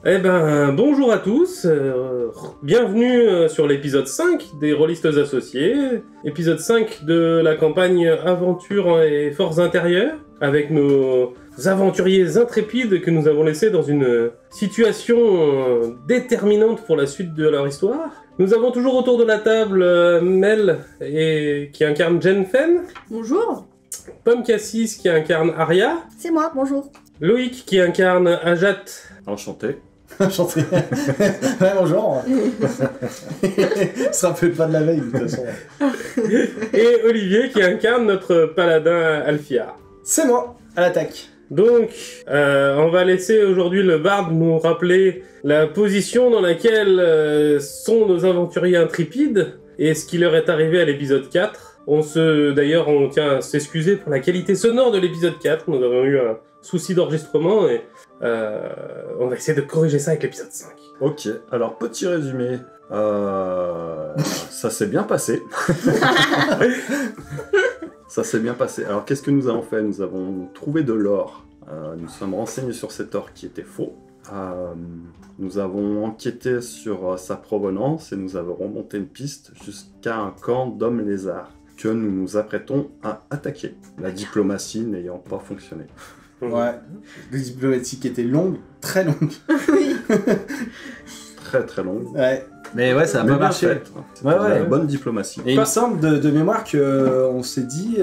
Eh ben, bonjour à tous, bienvenue sur l'épisode 5 des Rôlistes Associés, épisode 5 de la campagne Aventure et Forces Intérieures, avec nos aventuriers intrépides que nous avons laissés dans une situation déterminante pour la suite de leur histoire. Nous avons toujours autour de la table Mel, qui incarne Jenfen, Bonjour. Pomme Cassis qui incarne Arya, C'est moi, bonjour. Loïc qui incarne Ajat, Enchanté. Enchanté. Ouais, bonjour. On se rappelle pas de la veille, de toute façon. et Olivier qui incarne notre paladin Alfia. C'est moi, à l'attaque. Donc, on va laisser aujourd'hui le barde nous rappeler la position dans laquelle sont nos aventuriers intrépides et ce qui leur est arrivé à l'épisode 4. D'ailleurs, on tient à s'excuser pour la qualité sonore de l'épisode 4. Nous avons eu un souci d'enregistrement et on va essayer de corriger ça avec l'épisode 5. Ok, alors petit résumé. Ça s'est bien passé. Ça s'est bien passé. Alors qu'est-ce que nous avons fait? Nous avons trouvé de l'or. Nous sommes renseignés sur cet or qui était faux. Nous avons enquêté sur sa provenance et nous avons remonté une piste jusqu'à un camp d'hommes lézards que nous nous apprêtons à attaquer. La diplomatie n'ayant pas fonctionné. Ouais. Des diplomatiques qui étaient longues, très longues. Très très longue. Ouais. Mais ouais, ça a Mais pas bien marché. faite. C'était Ouais, de la ouais. bonne diplomatie. Et il me semble de mémoire qu'on s'est dit,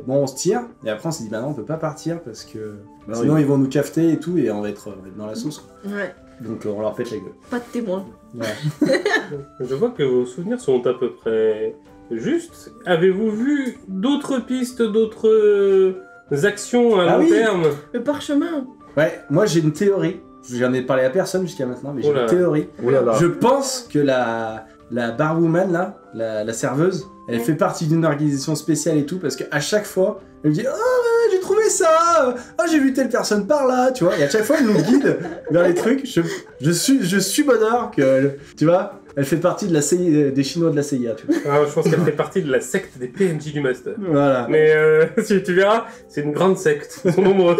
bon, on se tire, et après on s'est dit, bah non, on peut pas partir parce que Bah sinon oui. ils vont nous cafeter et tout, et on va être dans la sauce. Ouais, Donc on leur pète la gueule. pas de témoin. Ouais. Je vois que vos souvenirs sont à peu près justes. Avez-vous vu d'autres pistes, d'autres actions à Ah long oui. terme? Le parchemin. Ouais, moi j'ai une théorie. J'en ai parlé à personne jusqu'à maintenant, mais j'ai Oula. une théorie. Oh là là. Je pense que la barwoman là, la serveuse, elle fait partie d'une organisation spéciale et tout, parce qu'à chaque fois, elle me dit « Oh, ouais, j'ai trouvé ça! Oh, j'ai vu telle personne par là! » Tu vois, et à chaque fois, elle nous guide vers les trucs. Je suis bonheur que, tu vois, elle fait partie de la CIA, des Chinois de la CIA, tu vois. Ah, je pense qu'elle fait partie de la secte des PNJ du Master. Voilà. Mais si tu verras, c'est une grande secte. Ils sont nombreux.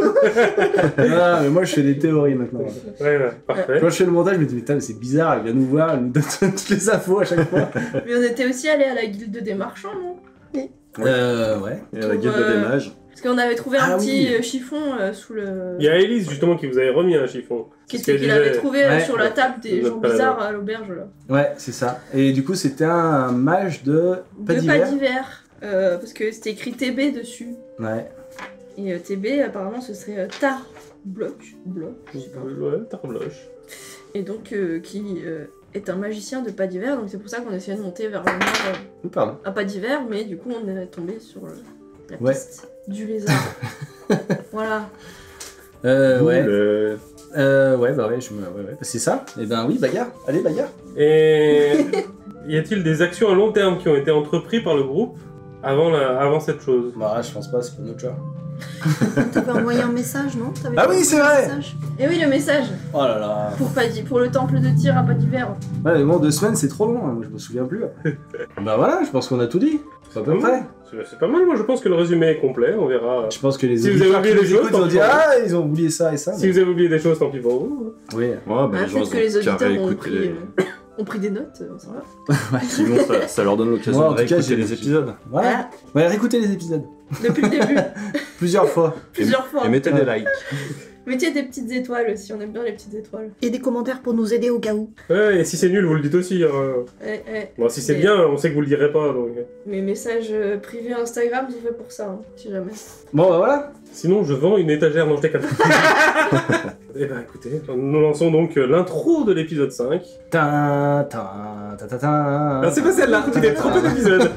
Voilà, mais moi, je fais des théories maintenant. Ouais, parfait. Quand je fais le montage, je me dis « Putain, mais c'est bizarre, elle vient nous voir, elle nous donne toutes les infos à chaque fois. » Mais on était aussi allé à la guilde des marchands, non? Ouais. Et la guilde des mages. Parce qu'on avait trouvé un Ah petit oui. chiffon sous le... Il y a Elise justement qui vous avait remis un chiffon. Qu'il C'est ce qu'elle qu'il avait disait. trouvé Ouais. sur la table des Notre gens paladin. bizarres à l'auberge, là. Ouais, c'est ça. Et du coup, c'était un mage de pas De d'hiver. pas d'hiver. Parce que c'était écrit TB dessus. Ouais. Et TB, apparemment, ce serait Tar Bloch. Je sais pas. Ouais, Tarbloche. Et donc, qui est un magicien de pas d'hiver. Donc c'est pour ça qu'on essayait de monter vers le nord Pardon. à pas d'hiver. Mais du coup, on est tombé sur la Ouais. piste du lézard. Voilà. Ouais. Le- Ouais, bah ouais, ouais. C'est ça. Et ben oui, bagarre. Allez, bagarre. Et y a-t-il des actions à long terme qui ont été entreprises par le groupe avant cette chose? Bah, je pense pas, c'est pas notre genre. T'avais envoyé un message, non? T'avais Ah pas oui, envoyé c'est un vrai. message Et oui, le message. Oh là là. Pour le temple de tir à pas d'hiver. Ouais, mais bon, 2 semaines, c'est trop long. Hein. Moi, je me souviens plus. Bah voilà, je pense qu'on a tout dit. À peu près. C'est pas mal, moi je pense que le résumé est complet, on verra. Je pense que les Si vous auditeurs avez oublié qui des nous choses, écoutent vont tant dire pis. ah, ils ont oublié ça et ça. Si vous avez oublié des choses, tant pis pour vous. Oui. Ouais, bah, Ah, les gens peut-être que ont les qu'à auditeurs ont réécouter. ont pris des notes, ça va. Sinon, ça leur donne l'occasion Moi, en de tout cas, réécouter j'ai- les épisodes. Voilà. Ouais, réécoutez les épisodes. Depuis le début, Plusieurs fois. plusieurs fois. Et mettez des likes. Mettez des petites étoiles aussi, on aime bien les petites étoiles. Et des commentaires pour nous aider au cas où. Ouais, et si c'est nul, vous le dites aussi. Hein. Bon, si c'est Mais- bien, on sait que vous le direz pas, donc. Mes messages privés Instagram sont faits pour ça, hein, si jamais. Bon, bah voilà. Sinon, je vends une étagère, non, je déconne. Eh ben, écoutez, nous lançons donc l'intro de l'épisode 5. Ta ta ta ta ta. Ah, c'est pas celle-là, tu t'es trompé d'épisode.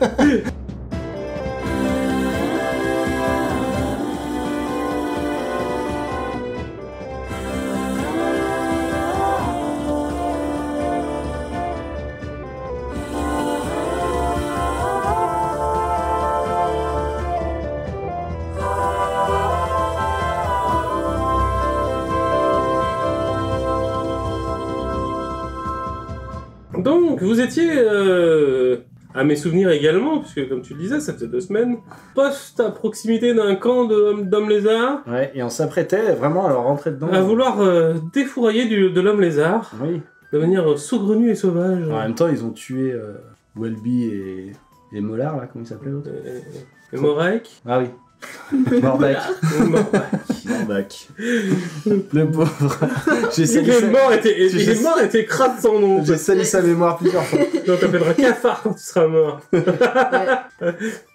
Donc, vous étiez à mes souvenirs également, puisque comme tu le disais, ça faisait 2 semaines, poste à proximité d'un camp d'hommes lézards, Ouais, et on s'apprêtait vraiment à leur rentrer dedans. à vouloir défourailler de l'homme lézard, Oui. de manière saugrenue et sauvage. En même temps, ils ont tué Welby et Mollard, là, comment il s'appelait l'autre? Et Morek. Ah oui. Morbac. Morbac. Le pauvre. J'ai Il sali est mort et t'es crade son nom. J'ai sali sa mémoire plusieurs fois. On t'appellera cafard quand tu seras mort. Ouais.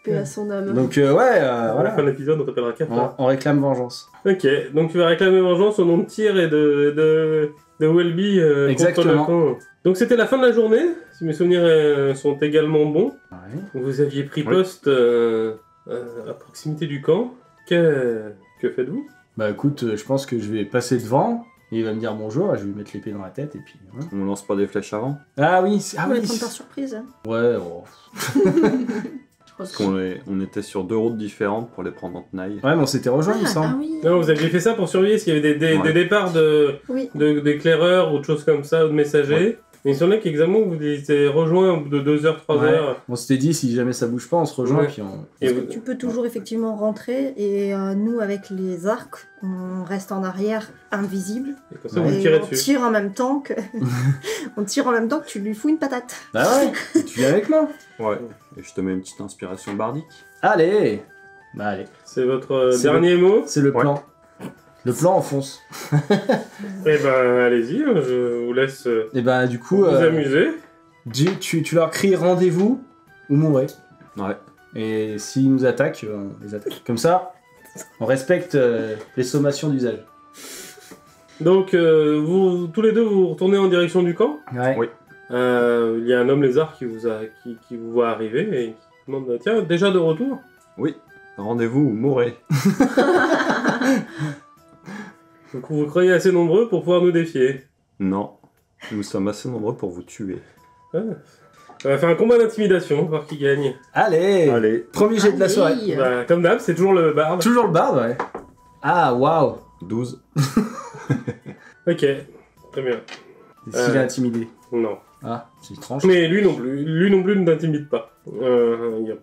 Paix à son âme. Donc À la voilà, fin de l'épisode, on t'appellera cafard. on réclame vengeance. Ok, donc tu vas réclamer vengeance au nom de Tyr et de Welby contre Exactement. le camp. Donc c'était la fin de la journée, si mes souvenirs sont également bons. Ouais. Vous aviez pris Oui. poste à proximité du camp. Que faites-vous? Bah écoute, je pense que je vais passer devant, et il va me dire bonjour, je vais lui mettre l'épée dans la tête, et puis voilà. On lance pas des flèches avant? Ah oui, On va les prendre par surprise. Hein. Ouais, oh. Je pense Parce on était sur 2 routes différentes pour les prendre en tenaille. Ouais, mais on s'était rejoints, il me Ah semble. oui. Non, vous aviez fait ça pour surveiller s'il y avait des Ouais. départs Oui. d'éclaireurs ou de choses comme ça, ou de messagers. Ouais. Mais il semblait qu'examen vous étiez rejoints au bout de 2 heures, 3 Ouais. heures. On s'était dit, si jamais ça bouge pas, on se rejoint, Ouais. puis on... Et Parce vous- que tu peux toujours effectivement rentrer et nous avec les arcs, on reste en arrière invisible et comme ça, vous et tirez on dessus. tire en même temps que on tire en même temps que tu lui fous une patate. Bah ouais, tu viens avec moi. Ouais. Et je te mets une petite inspiration bardique. Allez. Bah allez, C'est votre C'est dernier mot. c'est le Ouais. plan. Le plan, on fonce. Eh ben, allez-y, je vous laisse Et bah du coup, vous amuser. tu leur cries rendez-vous ou mourrez. Ouais. Et s'ils nous attaquent, on les attaque. Comme ça, on respecte les sommations d'usage. Donc, vous tous les deux, vous retournez en direction du camp. Ouais. Oui. Il y a un homme lézard qui vous voit arriver et qui demande tiens, déjà de retour? Oui. Rendez-vous ou mourrez. Donc, vous croyez assez nombreux pour pouvoir nous défier. Non. Nous sommes assez nombreux pour vous tuer. On va faire un combat d'intimidation, voir qui gagne. Allez, Allez. Premier jet de la soirée. Allez. Bah, comme d'hab, c'est toujours le barbe. Toujours le barde, ouais. Ah, waouh. 12. Ok, très bien. Et s'il est intimidé. Non. Ah, c'est étrange. Mais lui non plus ne t'intimide pas. Il n'y a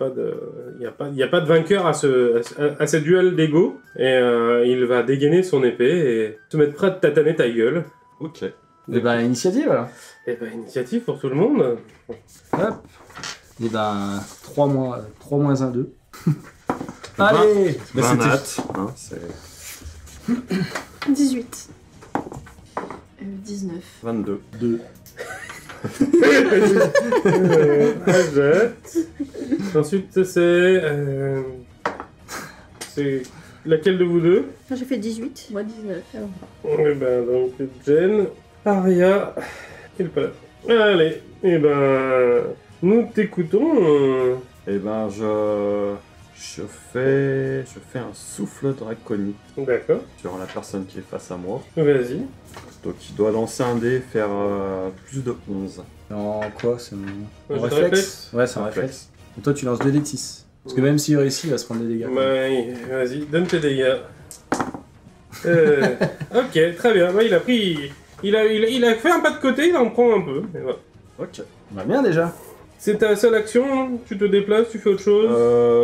pas de vainqueur à ce duel d'ego. Et il va dégainer son épée et se mettre prêt à te tataner ta gueule. Ok. Et ben, initiative alors. Et bah, initiative pour tout le monde. Hop. Et ben, 3 moins 1, 2. Allez. Bah, 20 c'était- nat, hein, c'est 18. 19. 22. 2. Ajoute. Ensuite, c'est laquelle de vous deux? Moi j'ai fait 18. Moi 19. Eh ben, donc, Jen, Aria et le paladin. Allez, et ben, nous t'écoutons. Eh ben, je fais un souffle draconique D'accord, sur la personne qui est face à moi. vas-y. Donc, il doit lancer un dé, faire plus de 11. En quoi? C'est un Un réflexe? réflexe. Ouais, c'est un réflexe. Et toi, tu lances 2 d 6. Parce que même s'il réussit, il va se prendre des dégâts. Ouais, vas-y, donne tes dégâts. Ok, très bien. Ouais, il a pris. Il a fait un pas de côté, il en prend un peu. Et voilà. Ok. Bah, bien déjà. C'est ta seule action, tu te déplaces, tu fais autre chose.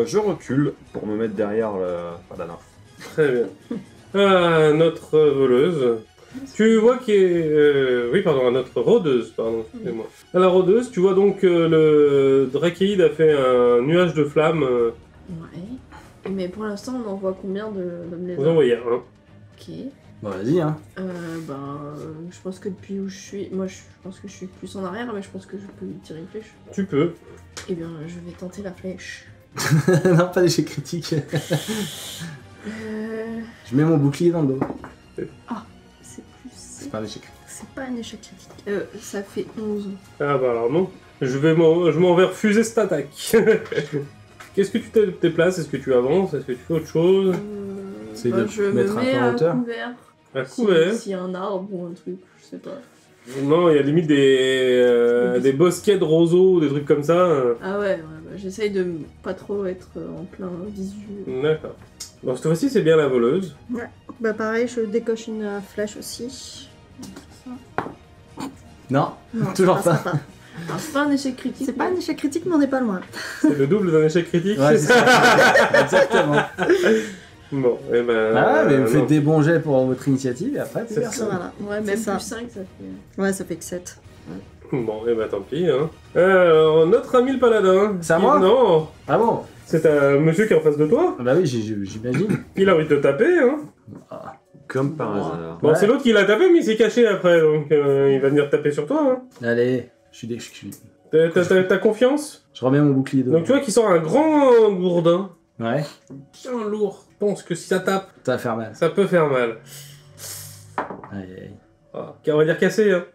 Je recule pour me mettre derrière le paladin. Très bien. Notre voleuse. Tu vois qu'il est... oui, pardon, notre rôdeuse, pardon, excusez-moi. À la rôdeuse, tu vois donc que le Drakeid a fait un nuage de flammes. Ouais. Mais pour l'instant, on en voit combien d'hommes Vous lézards? en voyez un. Ok. Bah, vas-y, hein. Je pense que depuis où je suis... Moi, je pense que je suis plus en arrière, mais je pense que je peux lui tirer une flèche. Tu peux. Eh bien, je vais tenter la flèche. Non, pas d'échec critique. Euh... Je mets mon bouclier dans le dos. C'est plus... C'est pas un échec critique. C'est pas un échec critique. Ça fait 11. Ah bah alors non. Je m'en vais refuser cette attaque. Qu'est-ce que tu te déplaces? Est-ce que tu avances? Est-ce que tu fais autre chose? C'est de je mettre me un mets peu en à hauteur. couvert. À Si- couvert. S'il y a un arbre ou un truc, je sais pas. Non, il y a limite des bosquets de roseaux, des trucs comme ça. Ah ouais, bah, j'essaye de pas trop être en plein visu. D'accord. Bon, cette fois-ci, c'est bien la voleuse. Bah pareil, je décoche une flèche aussi. Non, Non, Toujours ça passera Alors, c'est pas un échec critique. C'est pas un échec critique, mais on n'est pas loin. C'est le double d'un échec critique. Ouais, c'est ça. Exactement. Bon, et ben. Ah, mais vous non. faites des bons jets pour votre initiative et après, t'es C'est personne. Voilà. Ouais, C'est même ça. plus 5, ça fait. Ouais, ça fait que 7. Bon, et ben tant pis. Hein. Notre ami le paladin. C'est à moi Non, Ah bon? c'est un monsieur qui est en face de toi. Ah bah oui, j'imagine. Il a envie de te taper. Hein. Comme par hasard. Bon, Ouais. c'est l'autre qui l'a tapé, mais il s'est caché après, donc il va venir taper sur toi. Hein. Allez, je suis T'as confiance? Je remets mon bouclier devant. Donc tu vois qu'il sort un grand gourdin. Ouais, Bien lourd. Je pense que si ça tape, ça va faire mal. ça peut faire mal. Aïe, aïe. Ah, on va dire cassé. Hein.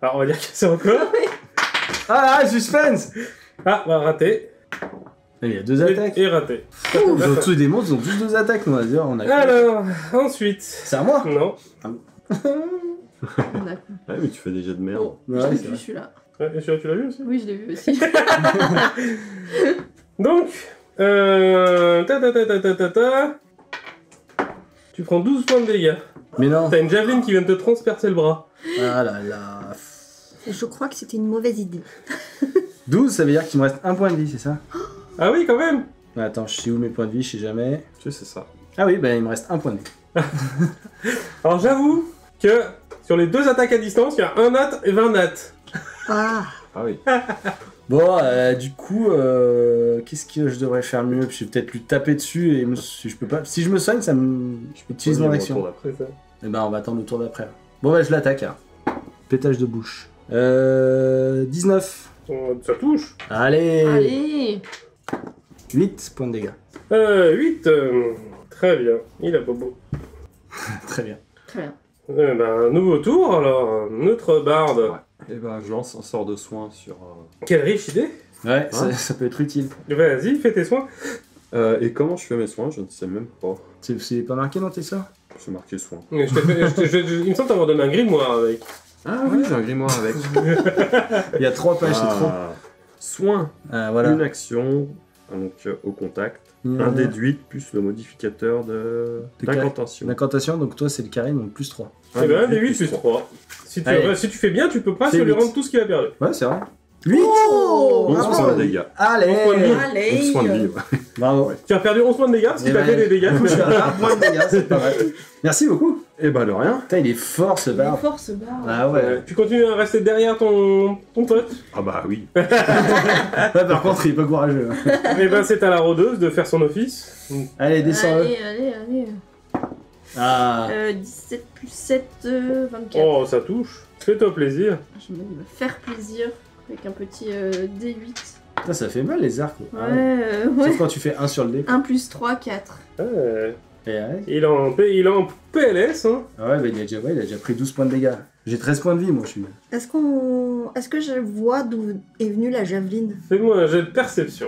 Alors on va dire cassé encore. Ah, suspense! Ah, bah raté. Il y a 2 attaques. Et raté. Ils ont tous des monstres, ils ont tous 2 attaques, nous, on va dire. On a... Alors, ensuite. C'est à moi? Non. On a... Ouais, mais tu fais des jets de merde. Oh, Ouais, je l'ai c'est vu vrai. celui-là. Ouais, et celui-là, tu l'as vu aussi? Oui, je l'ai vu aussi. Donc, tu prends 12 points de dégâts. Mais non. T'as une javeline qui vient de te transpercer le bras. Ah là là. Je crois que c'était une mauvaise idée. 12, ça veut dire qu'il me reste 1 point de vie, c'est ça? Ah oui, quand même. Attends, je sais où mes points de vie, je sais jamais. Tu sais, c'est ça. Ah oui, bah il me reste 1 point de vie. Alors j'avoue que sur les 2 attaques à distance, il y a 1 nat et 20 nat. Ah, Ah oui. Bon, du coup, qu'est-ce que je devrais faire mieux? Je vais peut-être lui taper dessus et si je peux pas. Si je me soigne, ça me. Je peux utiliser mon action. Après ça. Et ben on va attendre le tour d'après. Bon bah je l'attaque. Hein. Pétage de bouche. 19. Ça touche. Allez, Allez. 8 points de dégâts. 8. Très bien. Il a bobo. Très bien. Très bien. Ben, nouveau tour, alors. Notre barde. Et bah, je lance un sort de soin sur. Quelle riche idée. Ouais, ça peut être utile. Vas-y, fais tes soins. Et comment je fais mes soins? Je ne sais même pas. C'est pas marqué dans tes sorts? C'est marqué soin. Il me semble t'avoir donné un grimoire avec. Ah oui, j'ai un grimoire avec. Il y a 3 pages, c'est trop. Soin. Voilà. Une action, donc au contact. Un déduit plus le modificateur d'incantation. L'incantation, donc toi c'est le carré, donc plus 3. Eh ben, des 8 plus 3. Allez. Si tu fais bien, tu peux pas Fais se lui 8. rendre tout ce qu'il a perdu. Ouais, c'est vrai. 8 Oh, 11 bravo. points de dégâts. Allez 11 points de vie. 11 Allez. points de vie, ouais. Bravo. Tu as perdu 11 points de dégâts parce qu'il Eh t'a fait ben, des dégâts. Du coup, je suis à 1 point de dégâts, c'est pas mal. Merci beaucoup. Et bah de rien. Putain, il est fort ce Il est barbe. fort ce bar. Ah ouais. Tu continues à rester derrière ton pote. Ah bah oui. Ouais, par contre, il est pas courageux. Et ben c'est à la rôdeuse de faire son office. Allez, descends-le. Allez. Ah. 17 plus 7, 24. Oh, ça touche. Fais-toi plaisir. Je me dis, me faire plaisir avec un petit D8. Putain, ça fait mal les arcs. Ouais, Ah ouais. Sauf quand tu fais 1 sur le dé. 1 plus 3, 4. Ouais. Et ouais. Il est en PLS. Hein. Ah ouais, bah, il a déjà pris 12 points de dégâts. J'ai 13 points de vie, moi, je suis. Est-ce que je vois d'où est venue la javeline? Fais-moi un jet de perception.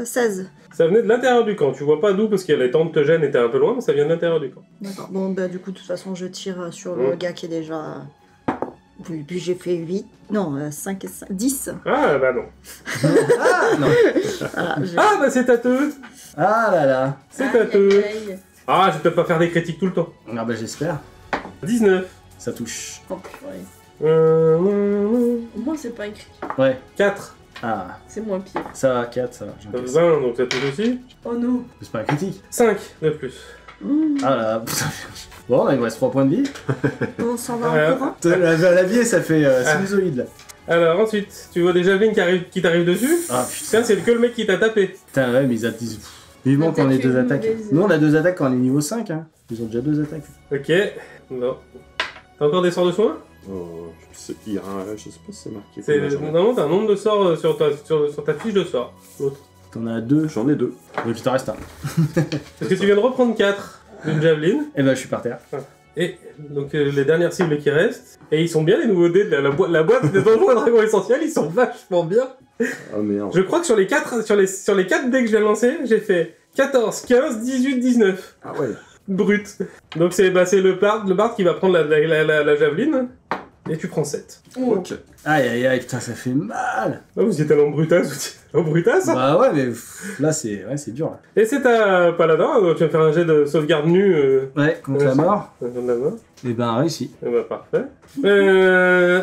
16. Ça venait de l'intérieur du camp. Tu vois pas d'où parce que les temps de te gêne étaient un peu loin, mais ça vient de l'intérieur du camp. D'accord. Bon, bah, du coup, de toute façon, je tire sur le gars qui est déjà. Puis j'ai fait 8. Non, 5 et 5. 10. Ah bah non. Ah non. Voilà, j'ai- Ah bah c'est tâteux. Ah là là. C'est tâteux. Ah, je vais peut-être pas faire des critiques tout le temps. Ah bah, j'espère. 19. Ça touche. Oh, purée. 4. Au moins, c'est pas écrit. Ouais. Ah, C'est moins pire. ça va, 4, ça va. j'encaisse. 20, donc ça touche aussi. Oh non. C'est pas un critique. 5 de plus. Ah là, putain. Bon, bah, il me reste 3 points de vie. On s'en va Ouais. en courant? La vie, ça fait sinusoïde là. Alors ensuite, tu vois des javelines qui t'arrivent dessus. Ah Tiens, c'est que le mec qui t'a tapé. putain, ouais, mais ils attisent. Vivement qu'on ait Peut-être 2 une attaques. mauvaise- Nous, on a 2 attaques quand on est niveau 5. Hein. Ils ont déjà 2 attaques. Ok. Bon. T'as encore des sorts de soins? Je sais pas si c'est marqué. C'est combien j'en ai. normalement t'as un nombre de sorts sur ta fiche de sorts. L'autre. T'en as 2. J'en ai 2. Donc il t'en reste un. Parce que tu viens de reprendre 4 d'une javeline. Et bah, je suis par terre. Et donc les dernières cibles qui restent. Et ils sont bien les nouveaux dés de la boîte des Donjons et Dragons Essentiels, ils sont vachement bien. Ah merde. Je crois que sur les 4 dés que je viens de lancer, j'ai fait 14, 15, 18, 19. Ah ouais. Brut. Donc c'est le bard qui va prendre la javeline. Et tu prends 7. Ok. Aïe aïe aïe, putain, ça fait mal. Ah, vous y êtes allé en brutasse, en brutasse. Bah ouais, mais là, c'est dur. Là. Et c'est ta paladin, donc tu vas faire un jet de sauvegarde nue. Ouais, contre la mort. Contre la mort. Et ben, réussi. Eh ben, parfait.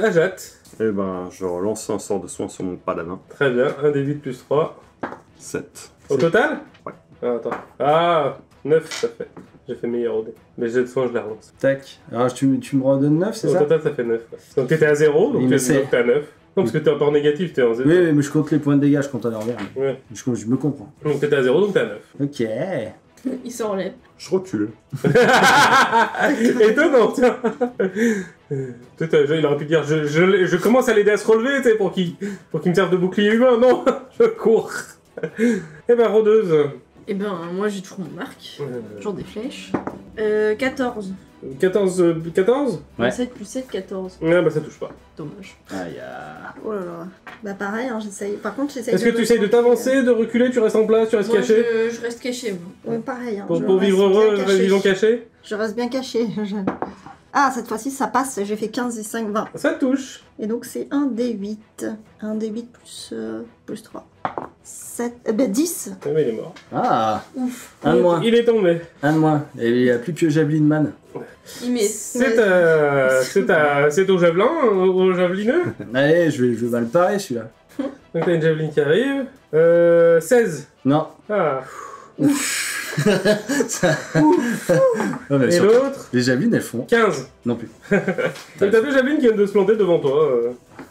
Ajat. Et ben, je relance un sort de soin sur mon paladin. Très bien, 1 des 8 plus 3. 7. Au total? Ouais. Ah, attends. Ah, 9 ça fait. J'ai fait meilleur au dé. Les jets de soins, je les relance. Tac. Alors, tu me redonnes 9, c'est Au ça? total, ça fait 9. Ouais. Donc t'étais à 0, donc Il tu me sait. es à 9. Non, parce que t'es encore négatif, t'es en 0. Oui, oui, mais je compte les points de dégâts, je compte à l'envers. Ouais. Je me comprends. Donc t'étais à 0, donc t'es à 9. Ok. Il se relève. Je recule. Étonnant, tiens. Peut-être, il aurait pu dire je commence à l'aider à se relever, tu sais, pour qu'il me serve de bouclier humain. Non, je cours. Eh ben, rôdeuse. Et ben, moi j'ai toujours mon arc. Toujours des flèches. 14. 14. 14 Ouais. 7 plus 7, 14. Ah bah ça touche pas. Dommage. Aïe. Oh là là. Bah pareil, hein, j'essaye. Par contre, j'essaye Est-ce que tu essayes de t'avancer, de reculer, tu restes en place, tu restes Moi, caché je reste caché. Moi. Ouais, pareil. Hein, Pour je vivre reste heureux, bien caché. vivons caché. Je reste bien caché. Ah, cette fois-ci, ça passe. J'ai fait 15 et 5, 20. Ça touche. Et donc, c'est 1 D8. 1 D8 plus 3. 7... ben 10. Ah, mais il est mort. Ah, Ouf. un de moins. Il est tombé. Un de moins. Et il n'y a plus que Javelin Man. Il met. C'est au javelin, au javelineux. Allez, je vais mal parer celui-là. Donc t'as une javeline qui arrive. 16. Non. Ah. Non, mais Et sur- l'autre Les javelines, elles font 15. non plus. Donc t'as deux javelines qui viennent de se planter devant toi.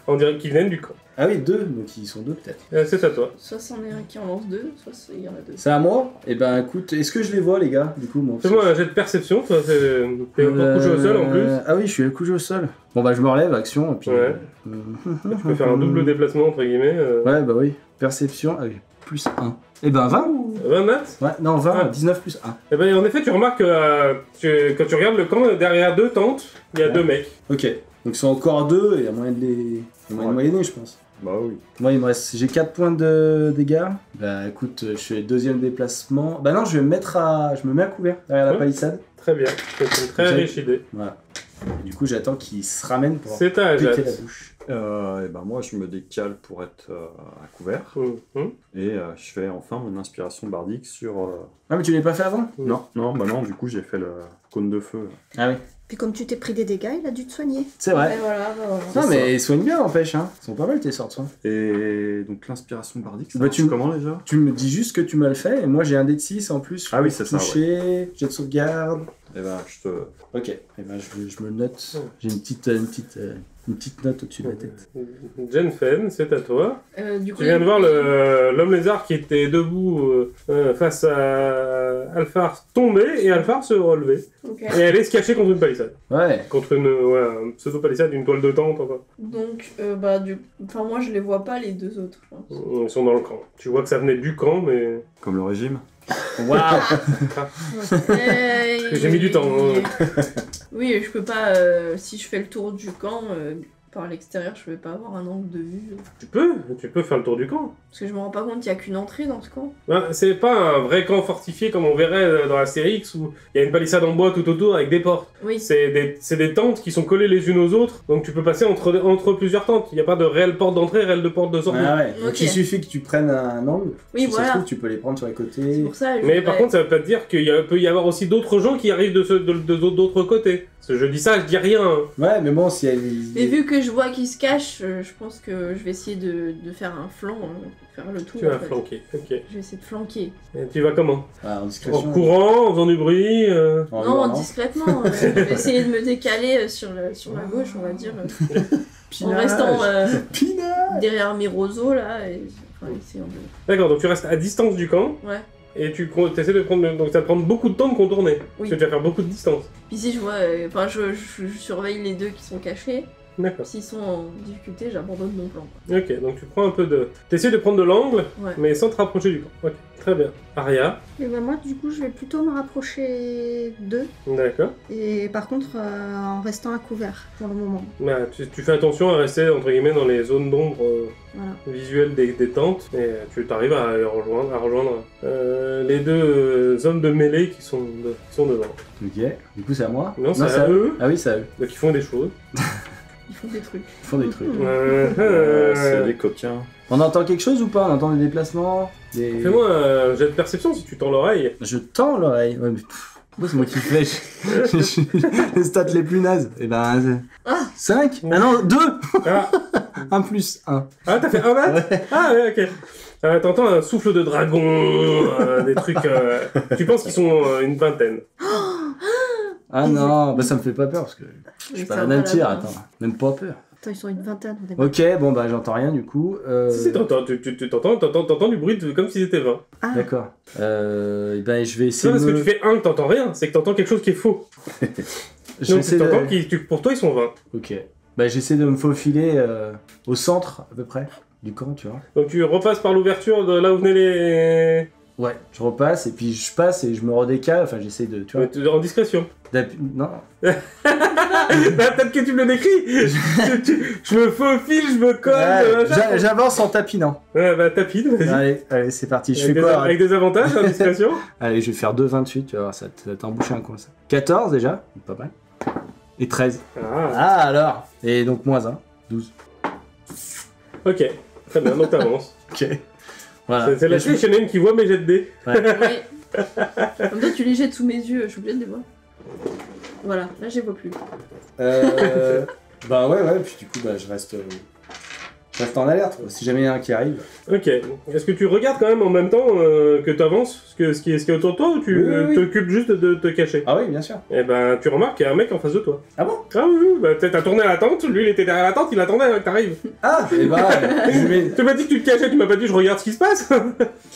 On dirait qu'ils viennent du camp. Ah oui, deux, donc ils sont deux peut-être. C'est à toi. Soit c'en est un qui en lance 2, soit il y en a 2. C'est à moi? Eh ben écoute, est-ce que je les vois les gars? Du coup, moi. Fais-moi un jet de perception. Toi, t'es encore couché au sol en plus. Ah oui, je suis couché au sol. Bon bah je me relève, action, et puis... Ouais. Tu peux faire un double déplacement entre guillemets. Ouais, bah oui. Perception, ah oui, plus 1. Eh ben 20? 20 nats. Ouais, non, 20, Ah. 19 plus 1. Et ben en effet, tu remarques que quand tu regardes le camp, derrière deux tentes, il y a Ouais. deux mecs. Ok, donc ils sont encore deux, et il y a moyen de les... Il y a moyen de moyenner, je pense. Bah oui. Moi, il me reste... J'ai 4 points de dégâts. Bah écoute, je fais deuxième déplacement. Bah non, je vais me mettre à... Je me mets à couvert, derrière la Ouais. palissade. Très bien. C'est une très J'ai- riche idée. Voilà. Et du coup, j'attends qu'ils se ramènent pour C'est ta péter Ajat. la bouche. Et ben moi, je me décale pour être à couvert. Mhm. Et je fais enfin mon inspiration bardique sur... Ah mais tu l'as pas fait avant? Non, bah non, du coup, j'ai fait le cône de feu. Ah oui. Puis comme tu t'es pris des dégâts, il a dû te soigner. C'est vrai. Et voilà, bah voilà. Non C'est mais ils soignent bien, n'empêche, hein. Ils sont pas mal tes sorts de soins. Et donc l'inspiration bardique, ça Bah, marche tu- comment déjà? Tu me dis juste que tu me le fais, et moi j'ai un dé de 6 en plus. Ah oui, c'est ça, Toucher, jet de sauvegarde. Et ben je te... Ok, et ben je me le note. J'ai une petite note au-dessus de la tête. Jenfen, c'est à toi. Du coup, Tu viens de voir l'homme lézard qui était debout face à Alphar tomber et Alphar se relever. Ok. Et aller se cacher contre une palissade. Ouais. Contre une pseudo-palissade, une toile de tente. Enfin. Donc, enfin, moi je les vois pas les deux autres, je pense. Ils sont dans le camp. Tu vois que ça venait du camp, mais. Comme le régime. Waouh. J'ai mis du temps, hein. Oui, je peux pas. Si je fais le tour du camp par l'extérieur, je vais pas avoir un angle de vue. Tu peux faire le tour du camp. Parce que je me rends pas compte qu'il y a qu'une entrée dans ce camp. Ben, c'est pas un vrai camp fortifié comme on verrait dans la série X où il y a une palissade en bois tout autour avec des portes. Oui. C'est des tentes qui sont collées les unes aux autres, donc tu peux passer entre plusieurs tentes. Il n'y a pas de réelle porte d'entrée, réelle de porte de sortie. Ah ouais. Donc Ok. il suffit que tu prennes un angle. Oui, Si ça se voilà. trouve, tu peux les prendre sur les C'est côtés. pour ça. Mais par contre, ça veut pas dire peut y avoir aussi d'autres gens qui arrivent d'autres côtés. Parce que je dis ça, je dis rien. Hein. Ouais, mais bon, si elle. Mais vu que je vois qu'ils se cachent, je pense que je vais essayer de faire un flanc, faire le tour. Tu vas en fait. flanquer, ok. Je vais essayer de flanquer. Et tu vas comment? Ah, en En discrétion. courant, en faisant du bruit En Non, hurlant. discrètement. Je vais essayer de me décaler sur la gauche, on va dire. En Pinage. restant Pinage. derrière mes roseaux là. Et, enfin, essayant de. D'accord, donc tu restes à distance du camp, Ouais. et tu essaies de prendre... Donc ça va prendre beaucoup de temps de contourner. Oui. Parce que tu vas faire beaucoup de distance. Puis si je vois. Enfin, je surveille les deux qui sont cachés. D'accord. S'ils sont en difficulté, j'abandonne mon plan. quoi. Ok, donc tu prends un peu de... T'essaies de prendre de l'angle, Ouais. mais sans te rapprocher du camp. Ok, très bien. Aria, Et ben moi, du coup, je vais plutôt me rapprocher d'eux. d'accord. Et par contre, en restant à couvert pour le moment. Bah, tu fais attention à rester, entre guillemets, dans les zones d'ombre Voilà. visuelles des tentes, et tu t'arrives à rejoindre les deux hommes de mêlée qui sont devant. Ok, du coup c'est à moi. Non, c'est à eux, Ah oui, c'est à eux. donc ils font des choses. Ils font des trucs. Ils font des trucs. C'est des coquins. On entend quelque chose ou pas? On entend des déplacements? Fais-moi un jet de perception si tu tends l'oreille. Je tends l'oreille. Ouais, mais pourquoi c'est moi qui fais les stats les plus nazes? Et ben. 5? Ah non, 2! Ah, 1 plus 1. ah t'as fait un mat? Ouais. Ah ouais, ok. T'entends un souffle de dragon, des trucs... tu penses qu'ils sont une vingtaine. Ah non, bah ça me fait pas peur parce que je suis Mais pas ça la va même tir, là-bas. attends. Même pas peur. Attends, ils sont une vingtaine. au départ. Ok, bon bah j'entends rien du coup. Si, t'entends du bruit comme s'ils étaient 20. Ah, D'accord. Et ben je vais C'est essayer pas de parce que tu fais 1 que t'entends rien, c'est que t'entends quelque chose qui est faux. Je vais Donc essayer t'entends de... pour toi ils sont 20. Ok. Bah j'essaie de me faufiler au centre à peu près du camp, tu vois. Donc tu repasses par l'ouverture de là où venaient les... Ouais, je repasse et puis je passe et je me redécale, enfin j'essaie de, tu vois, En discrétion. non, Bah, peut-être que tu me le décris. Je me faufile, je me colle. machin. j'avance en tapinant. Ouais, bah tapine, vas-y. Allez, c'est parti, je Avec, fais des, quoi? avec des avantages en discrétion. Allez, je vais faire 2,28, tu vas voir, ça va t'emboucher un coin ça. 14 déjà, pas mal. Et 13. Ah, Ah alors. Et donc moins 1, 12. ok. Très bien, donc t'avances. Ok. Voilà. C'est la clé Shonen qui voit mes jets de dés. Oui. Comme toi, tu les jettes sous mes yeux, je suis obligée de les voir. Voilà, là, je les vois plus. Bah ouais, puis du coup, bah, je reste en alerte, quoi, si jamais il y a un qui arrive. Ok. Est-ce que tu regardes quand même en même temps que tu avances ce qui est autour de toi ou tu Oui. t'occupes juste de te cacher? Ah oui, bien sûr. Eh ben, tu remarques qu'il y a un mec en face de toi. Ah bon? Ah oui, bah peut-être t'as tourné à la tente, lui il était derrière la tente, il attendait que t'arrives. Ah, et bah, je lui mets... Tu m'as dit que tu te cachais, tu m'as pas dit je regarde ce qui se passe.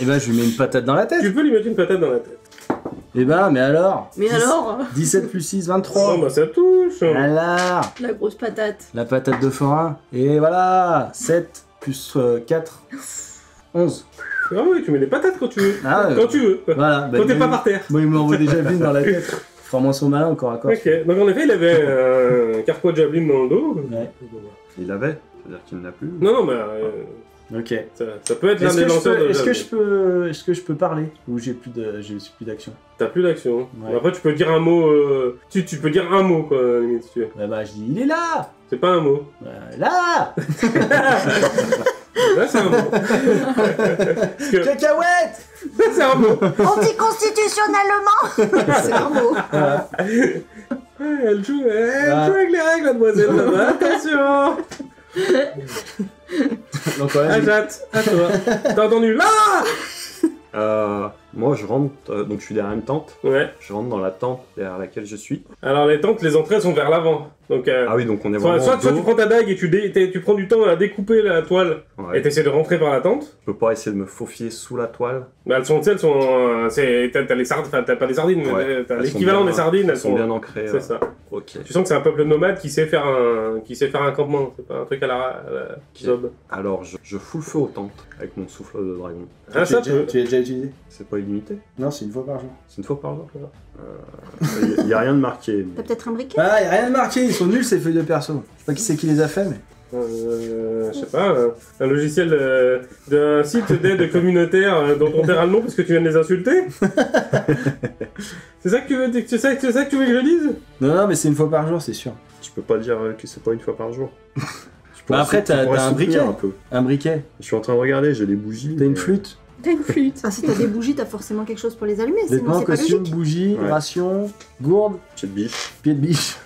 je lui mets une patate dans la tête. Tu peux lui mettre une patate dans la tête. Et bah, mais alors? Mais alors 17 plus 6, Oh 23. bah ça touche. Alors, La grosse patate. la patate de forain. Et voilà, 7 plus 4, 11. Ah oui, tu mets des patates quand tu veux. Ah, Quand tu veux. Voilà. Quand t'es pas par terre. Moi, il m'envoie déjà une dans la tête. Fera-moi son malin encore à corps. Ok, donc en effet il avait un carquois de javelin dans le dos. Ouais. Il avait, c'est-à-dire qu'il n'a plus. Non, mais Ok. ça peut être l'un des lanceurs de Est-ce que javelin. je peux parler? Ou j'ai plus d'action? T'as plus d'action. Ouais. Après tu peux dire un mot. Tu peux dire un mot quoi, à la limite si tu veux. Bah, je dis, il est là! C'est pas un mot. Là! Là c'est un mot. Parce que... Cacahuète! c'est un mot. anticonstitutionnellement. C'est un mot. Ouais, elle joue avec les règles, mademoiselle là-bas. Attention. Donc, ouais, Ajat, à toi. T'as entendu là? Moi, je rentre, donc je suis derrière une tente. Ouais. Je rentre dans la tente derrière laquelle je suis. Alors les tentes, les entrées sont vers l'avant. Donc Ah oui, donc on est vraiment soit dos. tu prends ta dague et tu prends du temps à découper la toile Ouais. et t'essaies de rentrer par la tente. Je peux pas essayer de me faufiler sous la toile. Mais t'as les sardines, enfin t'as pas des sardines, mais Ouais. t'as Elles l'équivalent sont bien- des sardines. Elles sont bien ancrées. C'est ça. Ok. Tu sens que c'est un peuple nomade qui sait faire un campement. C'est pas un truc à la zob. Alors, je fous le feu aux tentes avec mon souffle de dragon. Ah ça peut. tu l'as déjà utilisé? C'est pas illimité. Non, c'est une fois par jour. C'est une fois par jour. Il y a rien de marqué. T'as peut-être un briquet? Ah, y a rien de marqué, ils sont nuls ces feuilles de perso. Je sais pas qui c'est qui les a fait, mais. Je sais pas, un logiciel d'un site d'aide communautaire dont on taira le nom parce que tu viens de les insulter. C'est ça que tu veux, c'est ça que tu veux que je dise? Non, mais c'est une fois par jour, c'est sûr. Tu peux pas dire que c'est pas une fois par jour. Bah après, t'as un briquet. Un peu. Un briquet. Je suis en train de regarder, j'ai des bougies. T'as une mais- flûte. T'as une flûte. Ah, si t'as des bougies, t'as forcément quelque chose pour les allumer, sinon Vêtements, c'est pas costume, logique. bougie, Ouais. ration, gourde, Petite biche. pied de biche.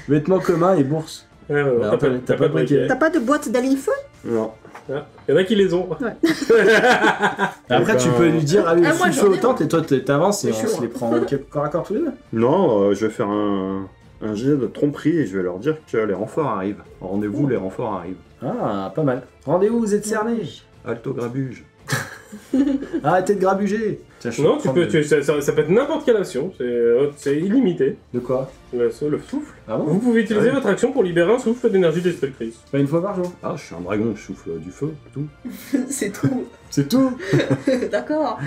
Vêtements communs et bourse. Ouais, Bah, t'as pas de briquet. T'as pas de boîte d'allume-feu? Non. Ah, y en a qui les ont. Après, ben, tu peux lui dire, allez, Ah, moi, fous le j'en feu ai, aux tentes et toi t'avances et Mais je on suis se les prend corps à corps tous les deux. Non, je vais faire un jet de tromperie et je vais leur dire que les renforts arrivent. Rendez-vous, les renforts arrivent. Ah, pas mal. Rendez-vous, vous êtes cernés. Alto grabuge. Arrêtez de grabuger. Tiens, je vais Non, tu prendre peux, ça peut être n'importe quelle action, c'est illimité. De quoi? Le souffle. Ah bon? Vous pouvez utiliser Ouais. votre action pour libérer un souffle d'énergie destructrice. Pas une fois par jour. Ah, je suis un dragon, je souffle du feu, tout. C'est tout. C'est tout. D'accord.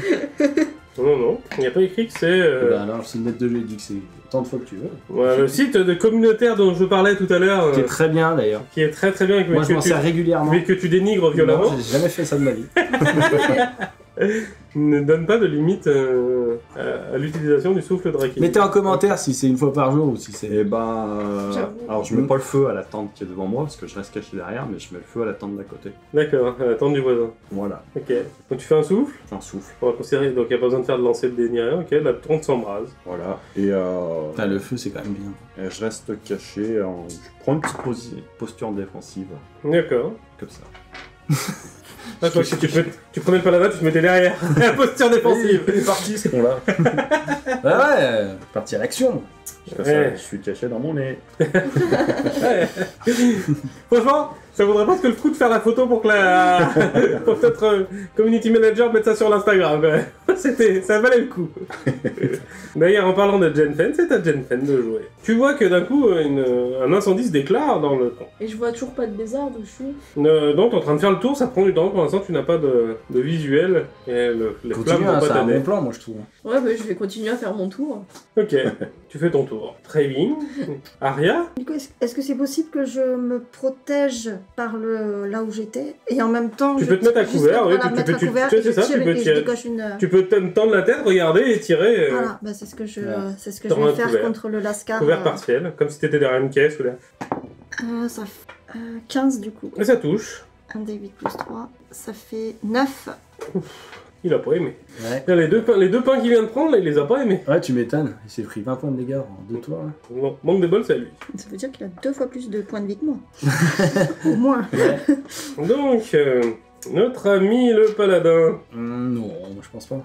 Non, il n'y a pas écrit que c'est... Bah alors, si le maître de jeu dit que c'est autant de fois que tu veux. Ouais, le site de communautaire dont je parlais tout à l'heure, Qui est très bien d'ailleurs. qui est très très bien, Moi, je m'en sers régulièrement. mais que tu dénigres violemment. Non, j'ai jamais fait ça de ma vie. ne donne pas de limite à l'utilisation du souffle Draconique. Mettez en commentaire si c'est une fois par jour ou si c'est... Et ben. J'avoue. Alors, je mets pas le feu à la tente qui est devant moi parce que je reste caché derrière, mais je mets le feu à la tente d'à côté. D'accord, à la tente du voisin. Voilà, Ok. Donc tu fais un souffle, un souffle. on va considérer, donc il n'y a pas besoin de faire de lancer de dé ni rien, ok, la tente s'embrase. Voilà. Et, Putain, le feu, c'est quand même bien. et je reste caché. Je prends une petite posture défensive, D'accord. comme ça. Ah, je crois que tu prenais le paladin, tu te mettais derrière. La posture défensive. Il est parti ce con-là. Ah ouais, parti à l'action. Je fais ça, Ouais. je suis caché dans mon nez. Ouais. Franchement, ça vaudrait pas que le coup de faire la photo pour que pour notre community manager mette ça sur l'Instagram. Ça valait le coup. D'ailleurs, en parlant de Genfen, c'est à Genfen de jouer. Tu vois que d'un coup, un incendie se déclare dans le camp. Et je vois toujours pas de lézard dessus. Donc, t'es en train de faire le tour, ça prend du temps. Pour l'instant, tu n'as pas de visuel. Et les flammes Continue, vont hein, pas c'est un t'aider. bon plan, moi, je trouve. Ouais, bah je vais continuer à faire mon tour. Ok, tu fais ton tour. Très bien. Aria. Du coup, est-ce que c'est possible que je me protège par là où j'étais et en même temps Tu je peux te mettre à juste, couvert, oui, voilà, tu mettre peux- à couvert tu sais, et je c'est ça, tire tu peux et je tirer. décoche une. Tu peux te tendre la tête, regarder et tirer. Voilà, bah, c'est ce que je, Ouais. c'est ce que je T'auras vais un faire couvert. contre le Lascar. Couvert partiel, comme si t'étais derrière une caisse ou là. Ça fait 15 du coup. Et ça touche. 1 des 8 plus 3, ça fait 9. Il a pas aimé. Ouais. Là, les deux pains qu'il vient de prendre, là, il les a pas aimés. Ouais, tu m'étonnes. Il s'est pris 20 points de dégâts en 2 tours, là. Bon, manque de bol, c'est à lui. Ça veut dire qu'il a 2 fois plus de points de vie que moi. Au moins. Ouais. Donc, notre ami le paladin. Non, moi, je pense pas.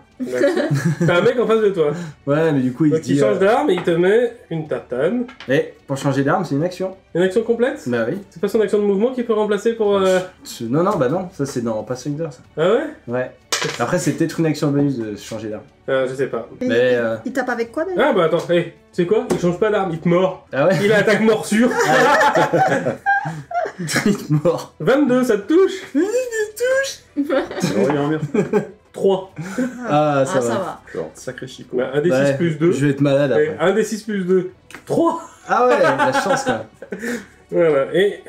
T'as un mec en face de toi. Ouais, mais du coup, il Donc, se il dit... change d'arme et il te met une tatane. Eh, pour changer d'arme, c'est une action. Une action complète. Bah oui. C'est pas son action de mouvement qui peut remplacer pour. Non, non, bah non. Ça, c'est dans Pathfinder, ça. Ah ouais. Ouais. Après, c'est peut-être une action bonus de changer d'arme. Je sais pas. Et Mais, il tape avec quoi déjà? Ah bah attends, tu sais quoi? Il change pas d'arme, il te mord. Ah ouais. Il a attaque morsure. Il est mort. 22, ça te touche? Alors, il y a un mur. 3. Ah, ça Ah, va. ça va. Genre, sacré chico. Bah, 1 des 6 Ouais, plus 2. Je vais être malade Et après. 1 des 6 plus 2. 3. Ah ouais, la chance quand même. Voilà, et.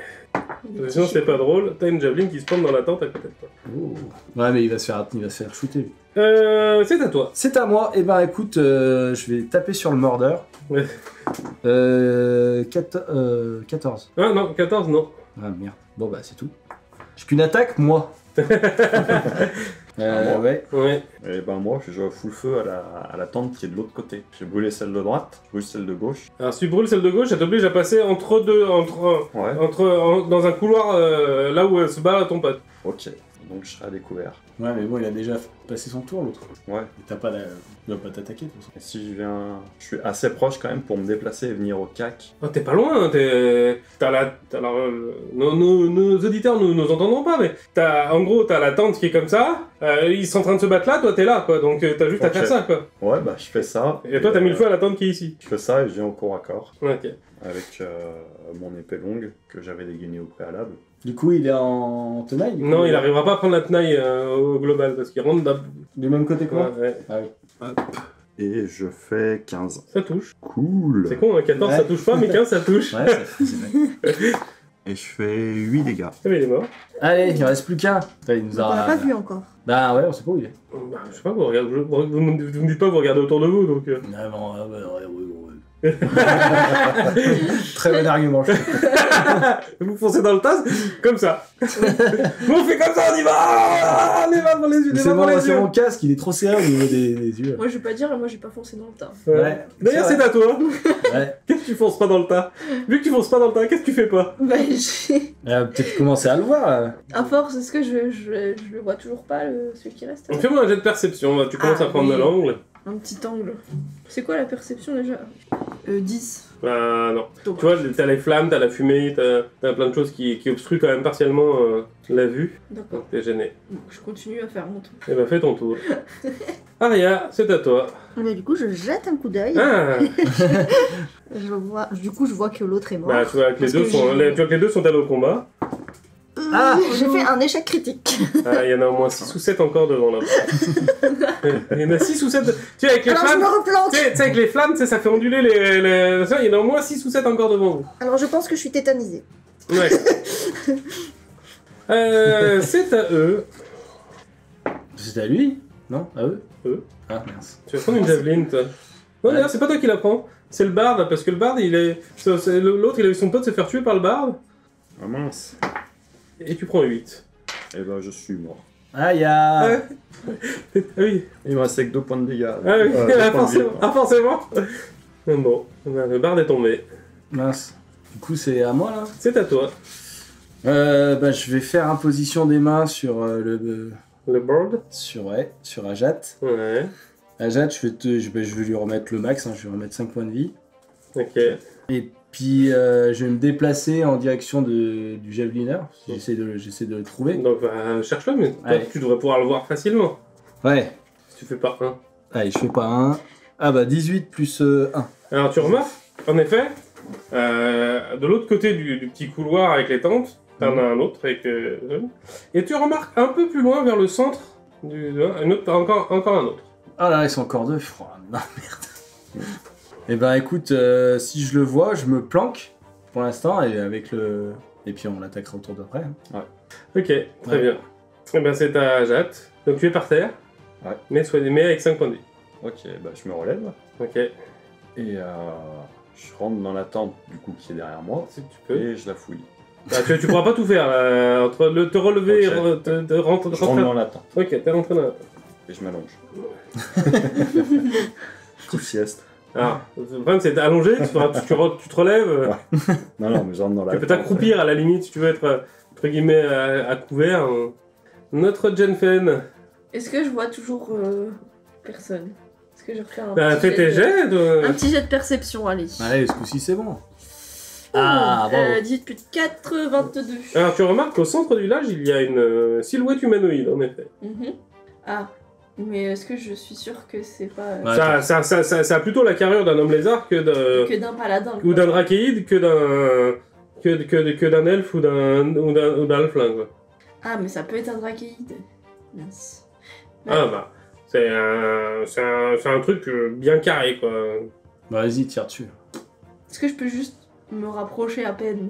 Sinon, c'est pas drôle, t'as une javeline qui se plante dans la tente à côté de toi. Ouais, mais il va se faire shooter. lui. C'est à toi. C'est à moi. Et ben écoute, je vais taper sur le mordeur. Ouais. 14. Ah non, 14, non. Ah merde. Bon bah c'est tout. J'ai qu'une attaque, moi. moi Ouais. Ouais. Et ben moi, je fous le feu à la tente qui est de l'autre côté. J'ai brûlé celle de droite, je brûle celle de gauche. Alors, si tu brûles celle de gauche, ça t'oblige à passer entre deux. Ouais. Dans un couloir là où se bat ton pote. Ok. Donc je serai à découvert. Ouais, mais bon, il a déjà passé son tour l'autre. Ouais. T'as pas il va pas t'attaquer de toute façon. Et si je viens... Je suis assez proche quand même pour me déplacer et venir au CAC. Oh, t'es pas loin, alors, nos auditeurs nous entendront pas, mais en gros, t'as la tente qui est comme ça, ils sont en train de se battre là, toi t'es là, quoi, donc t'as juste à Ok. faire ça, quoi. Ouais, bah je fais ça. Et toi, t'as mis le feu à la tente qui est ici. Je fais ça et je viens au corps à corps. Ok. Avec mon épée longue que j'avais dégainée au préalable. Du coup, il est en tenaille du coup, Non, il arrivera pas à prendre la tenaille au global, parce qu'il rentre Du même côté que moi. Ouais. Ah oui. Et je fais 15. Ça touche. Cool. C'est con, hein, 14 Ouais. ça touche pas, mais 15 ça touche. Ouais, c'est vrai. Et je fais 8 dégâts. Ah, mais il est mort. Allez, il reste plus qu'un. Putain, il nous On l'a a... pas vu encore. Bah ouais, on sait pas où il est. Bah, je sais pas, vous me dites pas, vous regardez autour de vous, donc... Ah bon, Très bon argument, je trouve. Vous foncez dans le tas, comme ça. Vous fait comme ça, on y va. Les mains dans les yeux, les C'est mains dans les c'est yeux. mon casque, il est trop serré au niveau des yeux. Moi, je vais pas dire, moi, j'ai pas foncé dans le tas. Ouais. D'ailleurs, C'est c'est à toi. Ouais. Qu'est-ce que tu fonces pas dans le tas? Vu que tu fonces pas dans le tas, qu'est-ce que tu fais pas? Bah, j'ai. Peut-être commencer à le voir. Là. À force, est-ce que je le vois toujours pas, celui qui reste? Fais-moi un jet de perception, tu commences Ah, à prendre de oui. l'angle. Un petit angle. C'est quoi la perception déjà? 10. Bah non. Donc, Tu vois, t'as les flammes, t'as la fumée, t'as plein de choses qui obstruent quand même partiellement la vue. D'accord. Donc t'es gêné. Donc, je continue à faire mon truc. Et bah fais ton tour. Aria, c'est à toi. Mais du coup, je jette un coup d'œil. Ah Du coup, je vois que l'autre est mort. Bah tu vois que les Parce deux que sont, j'ai- tu vois que les deux sont allés au combat. Ah. J'ai fait un échec critique. Ah, il y en a au moins 6 ou 7 encore devant là. Il y en a 6 ou 7. Tu sais, avec les Alors je flammes. me replante. Tu sais, avec les flammes, tu sais, ça fait onduler les. Ça, il y en a au moins 6 ou 7 encore devant vous. Alors je pense que je suis tétanisée. Ouais. C'est à eux. C'est à lui. Non? À eux? Eux. Ah, mince. Tu vas prendre une javeline, toi. Non, d'ailleurs, c'est pas toi qui la prends. C'est le barde, parce que le barde, l'autre, il a eu son pote se faire tuer par le barde. Ah mince. Et tu prends 8. Et ben je suis mort. Aïe! Ah oui. Il me restait que 2 points de dégâts. Ah oui, Deux points de forcément. Bon, le barde est tombé. Mince. Du coup, c'est à moi là? C'est à toi. Je vais faire imposition des mains sur Le board. sur Ajat. Ouais. Ajat, je vais lui remettre le max, hein, je vais lui remettre 5 points de vie. Ok. Et puis je vais me déplacer en direction du javelineur. J'essaie de le trouver. Donc, cherche-le, mais toi, Allez. tu devrais pouvoir le voir facilement. Ouais. Si tu fais pas 1. Allez, je fais pas 1. Ah bah 18 plus 1. Alors, tu remarques, en effet, de l'autre côté du petit couloir avec les tentes, t'en as un autre avec. Et tu remarques un peu plus loin vers le centre, encore un autre. Ah là, ils sont encore deux. Oh, non, merde. Et ben écoute, si je le vois, je me planque pour l'instant et puis on l'attaquera autour d'après. Hein. Ok, très Ouais. bien. Eh ben, c'est ta jatte. Donc, tu es par terre, Ouais. mais avec 5 points de vie. Ok, bah je me relève. Ok, Et je rentre dans la tente du coup qui est derrière moi. si tu peux. Et je la fouille. Ah, tu pourras pas tout faire, entre te relever Ok. et Je rentre dans la tente Ok, t'es rentré dans la tente. et je m'allonge. Coup de sieste. Alors, le problème c'est allongé, tu te relèves, Non, mais je rentre dans la tu peux tente. t'accroupir à la limite si tu veux être, entre guillemets, à couvert. Notre Jenfen, Est-ce que je vois toujours personne? Est-ce que je refais un fais petit tes jet jets un petit jet de perception, allez. Allez, ce coup-ci c'est bon. Oh, Ah, bravo. 18 plus 4, 22. Alors tu remarques qu'au centre du village, il y a une silhouette humanoïde, en effet. Mhm. Ah, mais est-ce que je suis sûre que c'est pas... Ouais. Ça a plutôt la carrure d'un homme lézard que d'un paladin, quoi. ou d'un drachéide que d'un elfe ou d'un halfling, quoi. Ah, mais ça peut être un drachéide. Mince. Ah bah, c'est un truc bien carré, quoi. Bah vas-y, tire dessus. Est-ce que je peux juste me rapprocher à peine?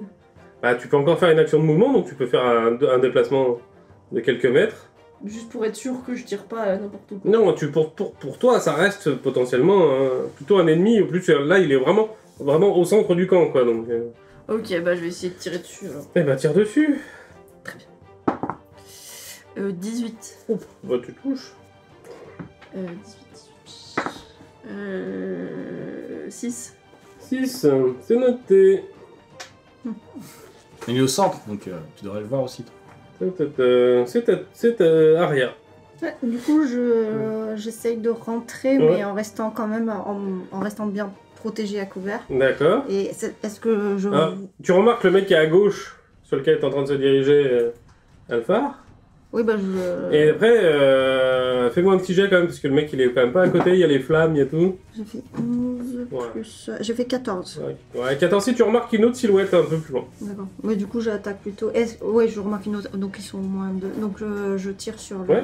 Bah, tu peux encore faire une action de mouvement, donc tu peux faire un déplacement de quelques mètres. Juste pour être sûr que je tire pas n'importe où. Non, pour toi, ça reste potentiellement plutôt un ennemi. Au plus, là, il est vraiment au centre du camp, quoi. Donc, Ok, bah je vais essayer de tirer dessus alors. eh bah, tire dessus. 18. Bah, tu touches. 6. 6, c'est noté. Il est au centre, donc tu devrais le voir aussi. C'est Aria. Ouais, du coup, j'essaye de rentrer, Ouais. mais en restant quand même, en restant bien protégé à couvert. D'accord. Et est-ce que je... Ah, tu remarques le mec qui est à gauche, sur lequel est en train de se diriger Alphar. Oui, bah je... Et après, fais-moi un petit jet quand même, parce que le mec il est quand même pas à côté, il y a les flammes, il y a tout. J'ai fait 11 Ouais. plus... J'ai fait 14. Ouais, 14, si tu remarques une autre silhouette un peu plus loin. D'accord. Mais du coup, j'attaque plutôt... Ouais, je remarque une autre... Donc, ils sont moins de... Donc, je tire sur le... Ouais.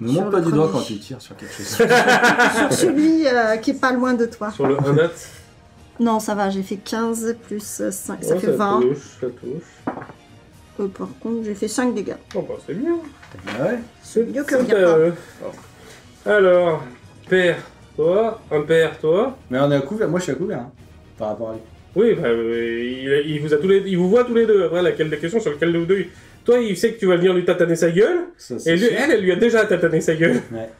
Ne Sur montre pas le du doigt premier. quand tu tires sur quelque chose. sur celui qui est pas loin de toi. Sur le 1 date. Non, ça va, j'ai fait 15 plus 5, ça Ouais, fait 20. Ça touche. Par contre, j'ai fait 5 dégâts. Oh bah c'est bien. Ah ouais. C'est mieux que C'est rien. à eux. Alors, père, toi, impair, toi. Mais on est à couvert, moi je suis à couvert hein, par rapport à lui. Oui, bah, il vous voit tous les deux. Après, laquelle des questions sur lequel de vous deux. Toi, il sait que tu vas venir lui tataner sa gueule. Ça, c'est Et lui, sûr. elle lui a déjà tatané sa gueule. Ouais.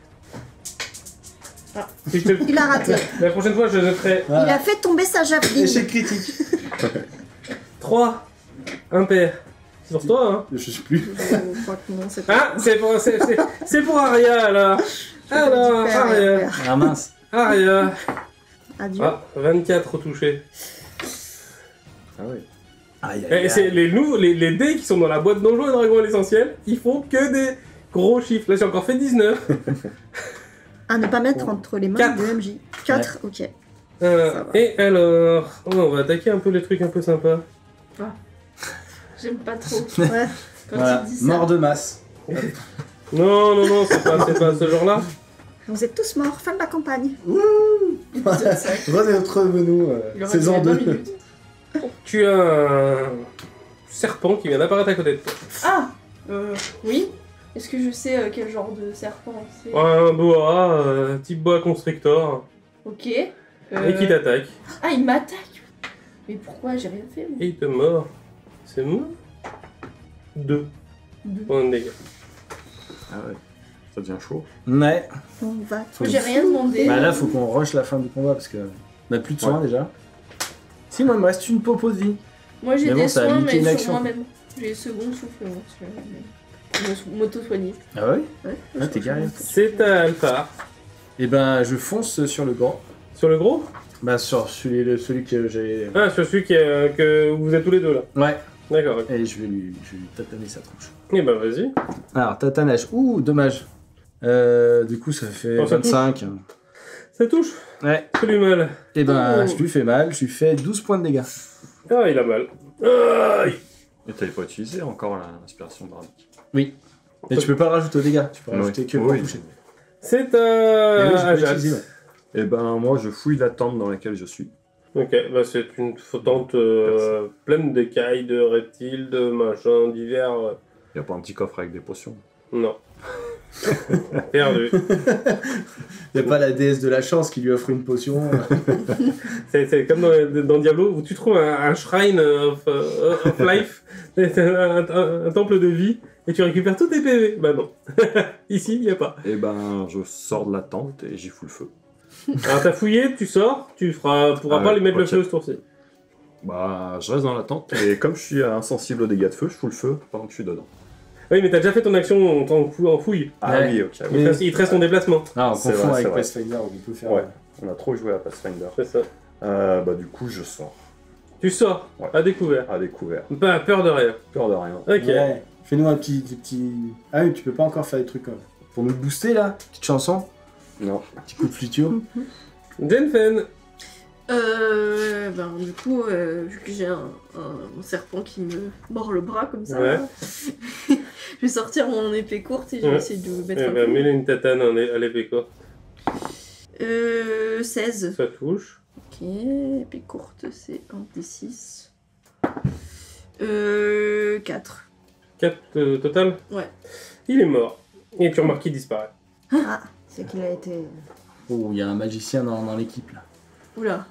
Si je te- Il a raté. La prochaine fois, je jetterai Il a fait tomber sa javeline. Échec critique. 3 impair. C'est pour toi, hein. Je sais plus. Je crois que non, c'est pas... Ah, c'est pour Aria, alors. Alors, du père et Aria. le père. Ah mince. Aria. Adieu. Ah, 24 touchés. Ah oui. Aïe Et c'est les dés qui sont dans la boîte Donjons et Dragons à l'essentiel, ils font que des gros chiffres. Là, j'ai encore fait 19. À ne pas mettre entre les mains 4. de MJ. 4, ok. va. Et alors, on va attaquer un peu les trucs un peu sympas. J'aime pas trop Ouais. quand Voilà, il dit ça. mort de masse. Non, c'est pas ce genre-là. Vous êtes tous morts, fin de la campagne. Épisode 5. Retrouvez-nous Il aurait saison duré 2. 20 minutes. Tu as un serpent qui vient d'apparaître à côté de toi. Ah Oui. Est-ce que je sais quel genre de serpent c'est? Un boa, type boa constrictor, Ok. et qui t'attaque. Ah, il m'attaque. Mais pourquoi j'ai rien fait moi. Et il te mord. C'est mort. 2 Deux. points de dégâts. Ah ouais, ça devient chaud. Ouais. On va. Moi, j'ai rien demandé. Bah là, faut qu'on rush la fin du combat parce que on a plus de soins déjà. Si, moi, il me reste une popo de vie. Moi j'ai Mais bon, des ça a soins, limité mais une sur action. moi-même. J'ai second souffle, moi. M'auto-soigner. Ah ouais? Ouais. Ah, t'es carré. C'est à Alphar. Et ben, je fonce sur le grand. Sur le gros? Bah, sur celui que j'ai. Ah, sur celui que vous êtes tous les deux là. Ouais. D'accord, ok. Et je vais lui tataner sa tronche. Eh ben vas-y. Alors, tatanage. Ouh, dommage. Du coup, ça fait Oh, ça 25. Ça touche. Ouais. Fais-lui mal. Et ben, Oh. je lui fais mal. Je lui fais 12 points de dégâts. Ah, il a mal. Aïe. Et t'avais pas utilisé encore l'inspiration bardique. Oui. Mais tu peux pas le rajouter aux dégâts. Tu peux rajouter que pour Oui. toucher. C'est Mais oui, je à peux Ajax. l'utiliser, ouais. Et ben moi je fouille la tente dans laquelle je suis. Ok, bah c'est une tente pleine d'écailles, de reptiles, de machins divers. Y a pas un petit coffre avec des potions? Non. Perdu. Y a pas la déesse de la chance qui lui offre une potion. C'est comme dans Diablo où tu trouves un shrine of life, un temple de vie, et tu récupères tous tes PV. Bah non. Ici, il n'y a pas. Et ben je sors de la tente et j'y fous le feu. Alors t'as fouillé, tu sors, tu pourras Ah pas ouais, lui mettre le ok. feu ce tour-ci. Bah je reste dans la tente et comme je suis insensible aux dégâts de feu, je fous le feu pendant que je suis dedans. Oui, mais t'as déjà fait ton action en fouille. Ah Ouais. oui, ok. Il te reste ton déplacement. Ah, on C'est confond vrai, avec c'est vrai. Pathfinder où on peut faire. Ouais. On a trop joué à Pathfinder. C'est ça. Bah du coup je sors Tu sors, Ouais. à découvert. à découvert. Pas peur de rien. Peur de rien. Ok. Ouais. Fais-nous un petit. Ah oui, tu peux pas encore faire des trucs comme. Pour nous booster là, petite chanson, Non. petit coup de flutio. Jenfen. Du coup, vu que j'ai un serpent qui me mord le bras comme ça, Ouais. là, je vais sortir mon épée courte et je vais Ouais. essayer de lui mettre Eh un ben, coup. mets-lui une tatane à l'épée courte. 16. Ça touche. Ok, épée courte, c'est 1d6. 4. 4 total. Ouais. Il est mort. Et tu remarques qu'il disparaît. Ah, c'est qu'il a été. Oh, il y a un magicien dans l'équipe là. Oula.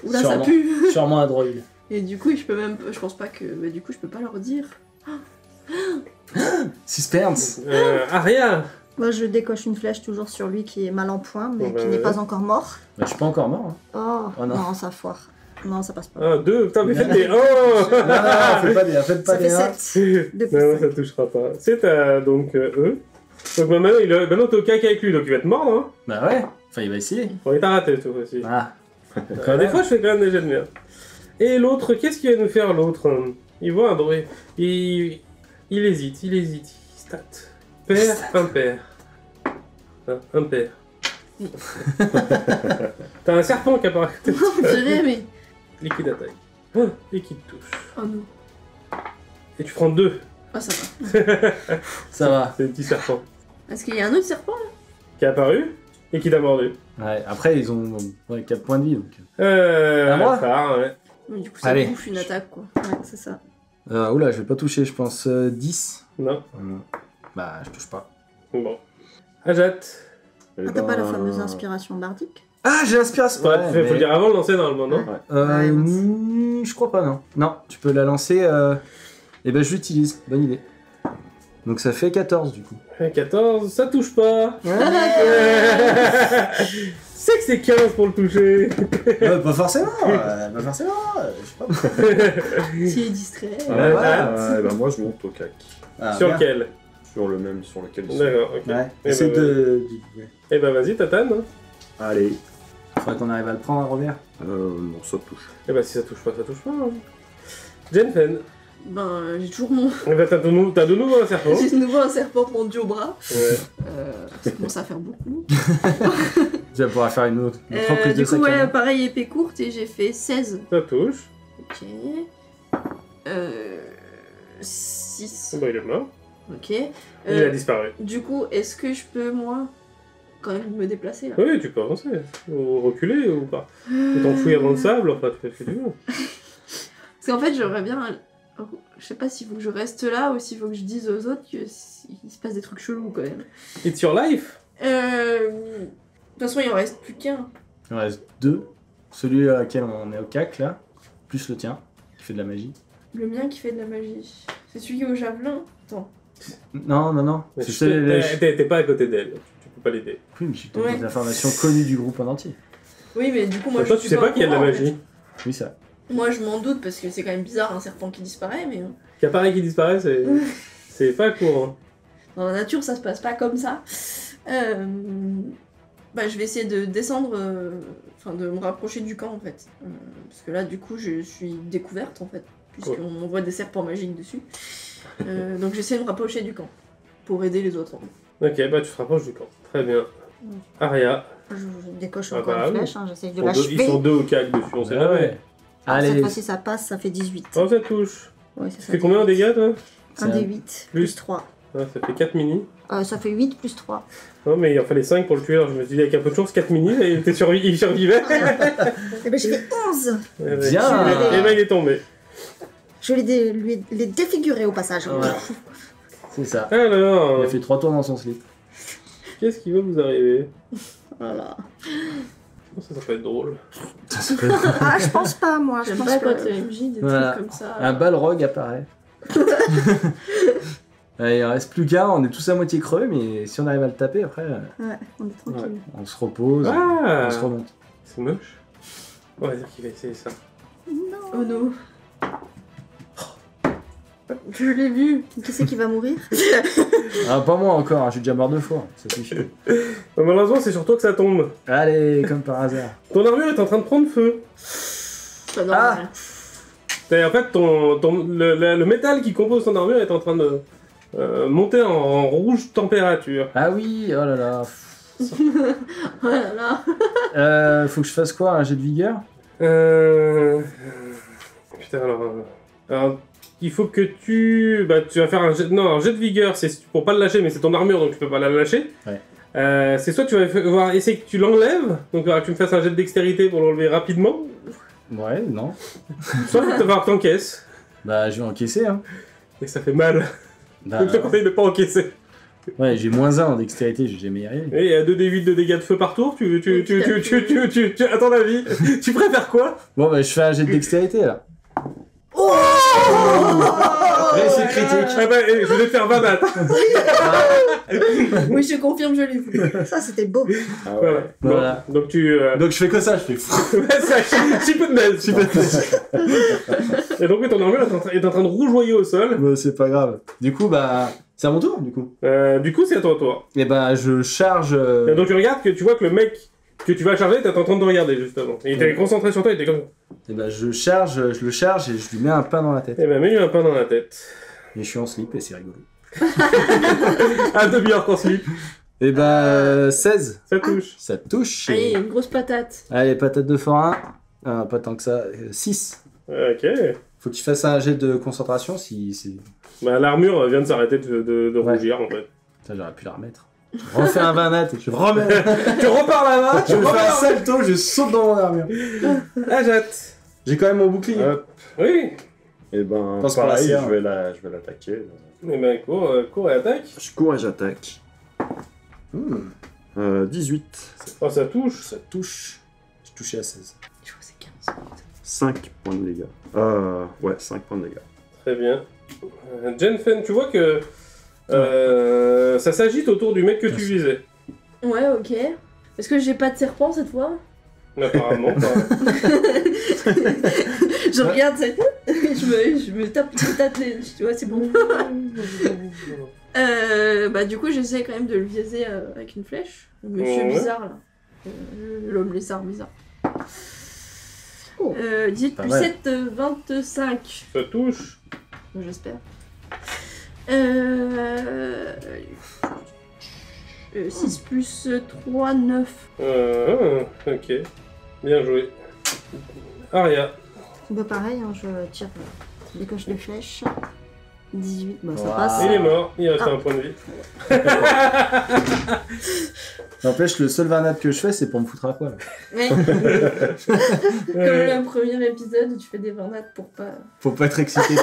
Oula, Sûrement. ça pue. Sûrement un droïde. Et du coup, je pense pas que. Du coup, je peux pas leur dire. Suspense. Aria. Moi, je décoche une flèche toujours sur lui qui est mal en point, mais Bah, qui n'est ouais. pas encore mort. Bah, je suis pas encore mort. Hein. Oh, Oh non. non. Ça foire. Non, ça passe pas. Ah, 2. Putain, mais faites des 1. Non, faites pas des, faites pas Ça des fait uns. 7. Depuis Non, 5. ça touchera pas. C'est à donc eux. Donc bah, maintenant t'es au cac avec lui, donc il va te mordre. Hein. Bah ouais. Enfin, il va essayer. Bon, il t'a raté toi aussi. Ah. Des fois je fais quand même des jets de merde. Et l'autre, qu'est-ce qu'il va nous faire l'autre? Il voit un droïde. Il hésite. Il stat. Père, impair. Impair. T'as un serpent qui apparaît. On dirait, mais. Liquide attaque. Ah, et qui te touche. Oh non. Et tu prends 2. Ah, ça va. Ça va. C'est un petit serpent Est-ce qu'il y a un autre serpent là? qui est apparu et qui t'a mordu. Ouais. Après, ils ont 4 points de vie donc. À moi ouais. Mais du coup, ça Allez. bouffe une attaque quoi. Ouais, c'est ça. Oula, je vais pas toucher, je pense 10. Non. Bah, je touche pas. Bon. Ajat. Et Ah, t'as pas la ben, fameuse inspiration bardique? Ah, j'ai l'inspiration. Faut le dire avant de lancer normalement, non? Ouais, Je crois pas, non. Non, tu peux la lancer. Et ben, je l'utilise. Bonne idée. Donc, ça fait 14 du coup. 14, ça touche pas. C'est que c'est 15 pour le toucher. Pas forcément. Pas forcément. Je sais pas. S'il est distrait. Ouais. ouais, bah moi je monte au cac. Ah, Sur merde. lequel? Sur le même sur lequel je suis. D'accord, ok. Ouais. Eh Essaye ben, ouais. Eh ben vas-y, tatane. Hein. Allez. Faudrait qu'on arrive à le prendre à revers. Non, ça touche. Eh ben si ça touche pas, ça touche pas. Hein. Jenfen. Ben, j'ai toujours mon. Eh ben t'as de nouveau un serpent. J'ai de nouveau un serpent pendu au bras. Ouais. Ça commence à faire beaucoup. Tu vas pouvoir faire une autre prise de Du coup, sac. ouais, pareil, épée courte et j'ai fait 16. Ça touche. Ok. 6. Eh ben il est mort. Ok. Il a disparu. Du coup, est-ce que je peux, moi, quand même me déplacer là? Oui, tu peux avancer. Ou reculer ou pas. Ou t'enfouir dans le sable, enfin tu fais ce que tu veux. Parce qu'en fait, j'aimerais bien Je sais pas s'il faut que je reste là ou s'il faut que je dise aux autres qu'il se passe des trucs chelous quand même. It's your life. De toute façon, il en reste plus qu'un. Il en reste 2. Celui à laquelle on est au cac, là, plus le tien, qui fait de la magie. Le mien qui fait de la magie. C'est celui qui est au javelin. Attends. Non. Mais C'est celui t'es pas à côté d'elle. Tu peux pas l'aider. Oui, mais j'ai donné des informations connues du groupe en entier. Oui, mais du coup, moi, Toi, je tu suis sais pas qu'il y a de la au courant, en magie. Oui, ça. fait. Moi, je m'en doute parce que c'est quand même bizarre un serpent qui disparaît, mais Qu'appareil qui disparaît, c'est pas courant. dans la nature, ça se passe pas comme ça. Bah, je vais essayer de descendre, de me rapprocher du camp en fait. Parce que là, du coup, je suis découverte en fait, puisqu'on voit des serpents magiques dessus. Donc j'essaie de me rapprocher du camp pour aider les autres. Ok, bah tu te rapproches du camp. Très bien. Aria. Je décoche Ah encore bah une oui. flèche, j'essaie de Ils l'achever. sont deux au cac dessus, on sait Ah jamais. ouais. Cette Allez, fois-ci, ça passe, ça fait 18. Oh, ça touche. Ouais, c'est Tu ça. fais combien en dégâts, toi? Un des 8, plus 3. Ah, ça fait 4 mini. Ça fait 8 plus 3. Non, mais il en fallait 5 pour le tuer, alors je me suis dit, avec un peu de chance, 4 mini, et il survivait. Et ben j'ai fait 11. Eh ben, Bien. Et ben, il est tombé. Je l'ai défiguré au passage. Ouais. C'est ça. Alors, Il a fait 3 tours dans son slip. qu'est-ce qui va vous arriver? Voilà. Oh, ça peut être drôle. Ah, je pense pas, moi. Je J'aime pense pas que... quand les MJ, des Voilà. trucs comme ça. Un balrog apparaît. Allez, il en reste plus qu'un, on est tous à moitié creux, mais si on arrive à le taper, après, Ouais, on est tranquille. on se repose, Ah, on se remonte. c'est moche. On va dire qu'il va essayer ça. Non. Oh non. Je l'ai vu. Qui c'est qui va mourir? Ah, pas moi encore, hein, je suis déjà mort 2 fois, ça suffit. Malheureusement, c'est sur toi que ça tombe. Allez, comme par hasard. Ton armure est en train de prendre feu. C'est pas normal. En fait, le métal qui compose ton armure est en train de monter en rouge température. Ah oui, oh là là. Oh là là. Faut que je fasse quoi, un jet de vigueur? Putain, alors, il faut que tu vas faire un jet... Non, un jet de vigueur, c'est pour pas le lâcher, mais c'est ton armure, donc tu peux pas la lâcher. Ouais. C'est soit tu vas essayer que tu l'enlèves, donc il faudra que tu me fasses un jet de dextérité pour l'enlever rapidement, Ouais, non. soit il va falloir que t'encaisses. Bah, je vais encaisser, hein. Et ça fait mal. Bah, Donc je te conseille de pas encaisser. ouais, j'ai -1 en dextérité, j'ai jamais y arrivé. Et il y a 2d8 de dégâts de feu par tour, à ton avis, tu préfères quoi? Bon, bah, je fais un jet de dextérité, là. Oh Réussite critique. Ah bah, je vais te faire 20 dates. Oui, je confirme, je l'ai vu. Ça, c'était beau. Ah ouais. Voilà. Voilà. Donc tu... Donc, je fais que ça, je fais fou. petit peu de neige. Et donc oui, ton armure est en train de rougeoyer au sol. Bah, c'est pas grave. Du coup, bah, c'est à mon tour, du coup. Du coup, c'est à ton tour. Et bah, je charge. Et donc tu regardes que tu vois que le mec que tu vas charger, t'es en train de regarder justement. Et il était concentré sur toi, il était comme... Et bah, je le charge et je lui mets un pain dans la tête. Eh ben, mets-lui un pain dans la tête. Et je suis en slip et c'est rigolo. Un demi-heure qu'en slip. Et bah, 16. Ça touche. Ça touche. Allez, une grosse patate. Allez, patate de forain. Ah, pas tant que ça. 6. Ok. Faut que tu fasses un jet de concentration si c'est. Bah, l'armure vient de s'arrêter de Ouais. rougir en fait. Ça, j'aurais pu la remettre. Je refais un 20 nat et je remets. Tu repars là-bas, Je me fais un salto, je saute dans mon armure. Ajat. J'ai quand même mon bouclier. Hop. Oui. Et ben, Pense par la pareil, serre. je vais l'attaquer. Eh ben, cours et attaque. Je cours et j'attaque. 18. Oh, ça touche. Ça touche. J'ai touché à 16. Je crois que c'est 15. 5 points de dégâts. Ouais, 5 points de dégâts. Très bien. Jenfen, tu vois que ça s'agite autour du mec que tu visais. Ouais, ok. Est-ce que j'ai pas de serpent cette fois? Apparemment pas. Je regarde ça. je me tape une tête, tu vois, c'est bon. Bah du coup j'essaie quand même de le viser avec une flèche. Le monsieur Ouais. bizarre là. L'homme lézard bizarre. Oh. 18 Pas plus mal. 7, 25. Ça touche. J'espère. 6 plus 3, 9. Ok. Bien joué. Aria. Bah, pareil, hein, je tire, décoche des flèches. 18, bah ça Wow. passe. Il est mort. Il reste Ah. un point de vie. N'empêche, le seul Varnat que je fais, c'est pour me foutre à poil. Mais comme le premier épisode où tu fais des varnades pour pas. Faut pas être excité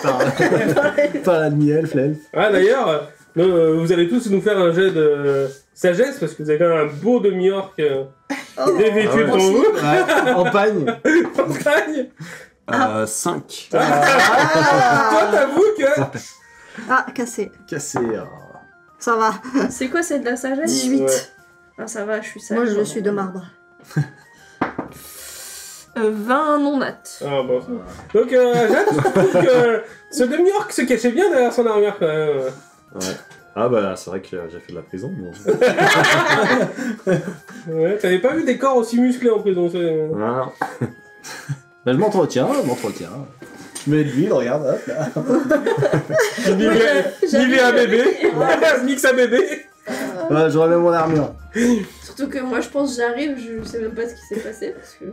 par la demi-elfe, l'elfe. Ah d'ailleurs, vous allez tous nous faire un jet de sagesse parce que vous avez quand même un beau demi-orc dévêtu Ah ouais. devant vous. Ouais, en pagne. Montagne. 5. Toi t'avoues que... Ah, cassé. Cassé. Ça va. C'est quoi, c'est de la sagesse 18. Ouais. Ah, ça va, je suis sage. Moi, je suis de marbre. 20 non nat. Ah bon. Donc Jade, je trouve que ce demi-orc se cachait bien derrière son armure quand même. Ouais. Ah bah c'est vrai que j'ai fait de la prison. Mais... Ouais, t'avais pas vu des corps aussi musclés en prison. Ah, Bah, je m'entretiens. Je mets de l'huile, regarde, hop là. Nivé à bébé, mix à bébé. Ouais, je remets mon armure. Surtout que moi, je pense que j'arrive, je sais même pas ce qui s'est passé parce que.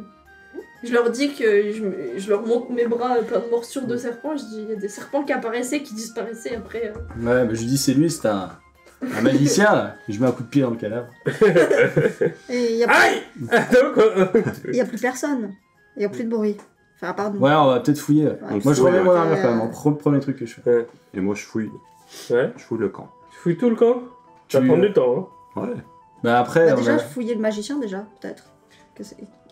Je leur dis que je leur montre mes bras plein de morsures de serpents. Je dis il y a des serpents qui apparaissaient, qui disparaissaient après. Ouais, mais je dis c'est lui, c'est un magicien là. Je mets un coup de pied dans le cadavre. Et il y a Aïe. plus personne. Il y a plus de bruit. Enfin, pardon. Ouais, on va peut-être fouiller. Ouais, Moi je remets mon armure euh, quand même, en premier truc que je fais. et moi je fouille Ouais, le camp. tu fouilles tout le camp. Ça Tu- prend du temps. Ouais. Bah après, Bah, on déjà, a- je fouillais le magicien déjà, peut-être.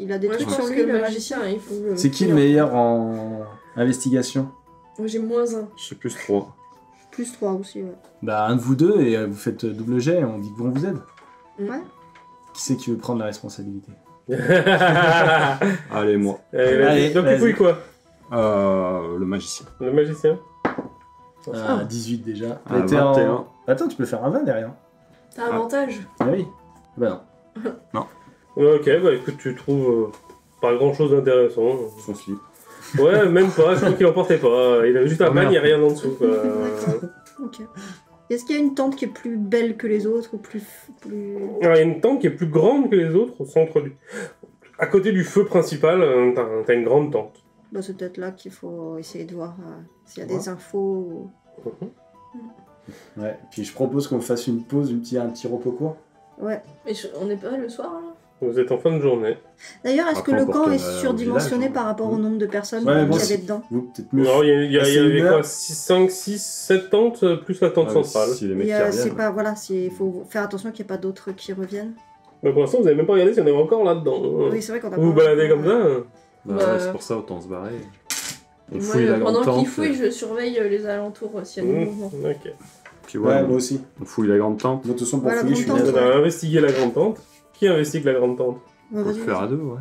Il a des Moi, je trucs pense sur que lui, le magicien, il faut. c'est qui le meilleur en investigation? Moi, j'ai moins 1. Je sais plus 3. Plus 3 aussi, ouais. Bah un de vous deux et vous faites double jet et on dit qu'on vous aide. Ouais. Qui c'est qui veut prendre la responsabilité? Hein. Allez, moi. Allez, Allez, donc tu vas-y. fouilles quoi? Le magicien. Le magicien. Ah, 18 déjà. Ah, T'étais en- 21. Attends, tu peux faire un 20 derrière. T'as avantage. Ah oui. Bah non. Ok, bah écoute, tu trouves pas grand chose d'intéressant. Son slip. Ouais, même pas, je crois qu'il en portait pas. Il avait juste un Oh, bagne, il n'y a merde. rien en dessous. Quoi. Ok. Est-ce qu'il y a une tente qui est plus belle que les autres ou plus. Alors, il y a une tente qui est plus grande que les autres au centre du. À côté du feu principal, t'as une grande tente. Bah, c'est peut-être là qu'il faut essayer de voir s'il y a des infos. Ouais. Puis je propose qu'on fasse une pause, un petit repos court. Ouais. Mais on n'est pas le soir là. Vous êtes en fin de journée. D'ailleurs, est-ce que Après, le on camp peut est retourner au surdimensionné village, par hein. rapport au nombre de personnes Ouais, qu'il bon, y si. avait dedans? Vous peut-être mieux. Alors, il y C'est une avait heure. quoi 5, 6, 7 tentes, plus la tente centrale. Si les mecs qui C'est reviennent. pas, voilà, il faut faire attention qu'il n'y ait pas d'autres qui reviennent. Mais pour l'instant, vous avez même pas regardé si on est encore là-dedans. Oui, c'est vrai qu'on a Vous vous pas- baladez comme ça. Bah, Bah, ouais, c'est pour ça, autant se barrer. On Moi, fouille la grande pendant tente. qu'ils fouillent, je surveille les alentours s'il y a du mouvement. Ok. Puis Ouais, ouais, moi aussi. on fouille la grande tente. De toute façon, pour Ouais, la fouiller, je suis grande On tente. naze. a investigué la grande tente. Qui investigue la grande tente? Ouais, On peut vas-y, le faire à deux, ouais.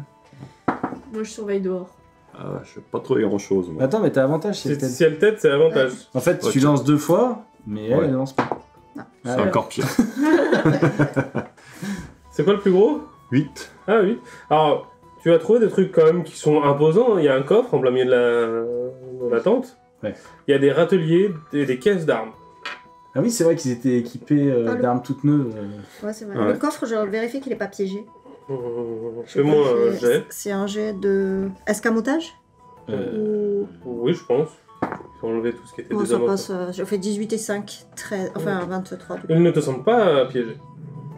Moi, je surveille dehors. Ah ouais, je sais pas trop grand chose, moi. Attends, mais t'as avantage, c'est Si peut-être. si elle tête, c'est avantage. En fait, tu Ok. lances 2 fois, mais elle, Ouais. elle lance pas. C'est Ah, ouais. encore pire. C'est quoi le plus gros? 8. Ah oui. Alors, tu vas trouver des trucs quand même qui sont imposants. Il y a un coffre en plein milieu de la tente. Ouais. Il y a des râteliers et des caisses d'armes. Ah oui, c'est vrai qu'ils étaient équipés Ah, le- d'armes toutes neuves. Ouais, c'est vrai. Ouais. Le coffre, je vérifie qu'il n'est pas piégé. Je sais Fais-moi pas, un jet. C'est un jet de escamotage ou... Oui, je pense. Il faut enlever tout ce qui était Non, ça désavantage. passe. Je fais 18 et 5, 13, enfin 23. Du coup. Ils ne te semblent pas piégés.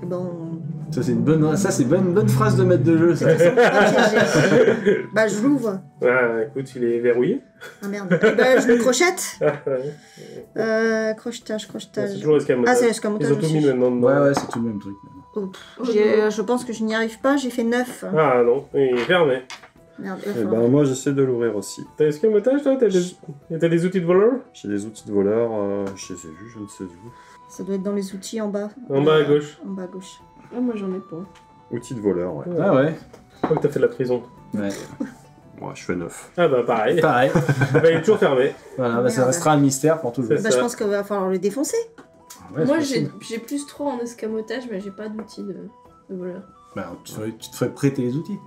Bon, Ça, c'est une bonne phrase de maître de jeu, ça. c'est pas piégé. Bah, je l'ouvre. Ah, écoute, il est verrouillé. Ah merde. Bah, je le crochette. Ah, ouais. Crochetage. C'est toujours escamotage. Ah, c'est Ils l'escamotage ont tout mis aussi. maintenant dedans. Ouais, ouais, c'est tout le même truc. Oh, je pense que je n'y arrive pas, j'ai fait 9. Ah non, il est fermé. Merde, Et ben moi j'essaie de l'ouvrir aussi. T'as escamotage, toi? T'as des outils de voleur? J'ai des outils de voleur, je les ai vus, je ne sais où. Ça doit être dans les outils en bas. En bas à gauche. En bas à gauche. Ah, moi, j'en ai pas. Outils de voleur, ouais. Ah ouais. Je crois que t'as fait de la prison. Ouais. Ouais, je fais 9. Ah bah pareil. Pareil. Bah, il est toujours fermé. Voilà, bah, ça Merde. restera un mystère pour toujours. C'est Bah, je ça. pense qu'il va falloir le défoncer. Ouais, Moi, c'est possible. j'ai plus 3 en escamotage, mais j'ai pas d'outils de voleur. Bah, tu te ferais prêter les outils.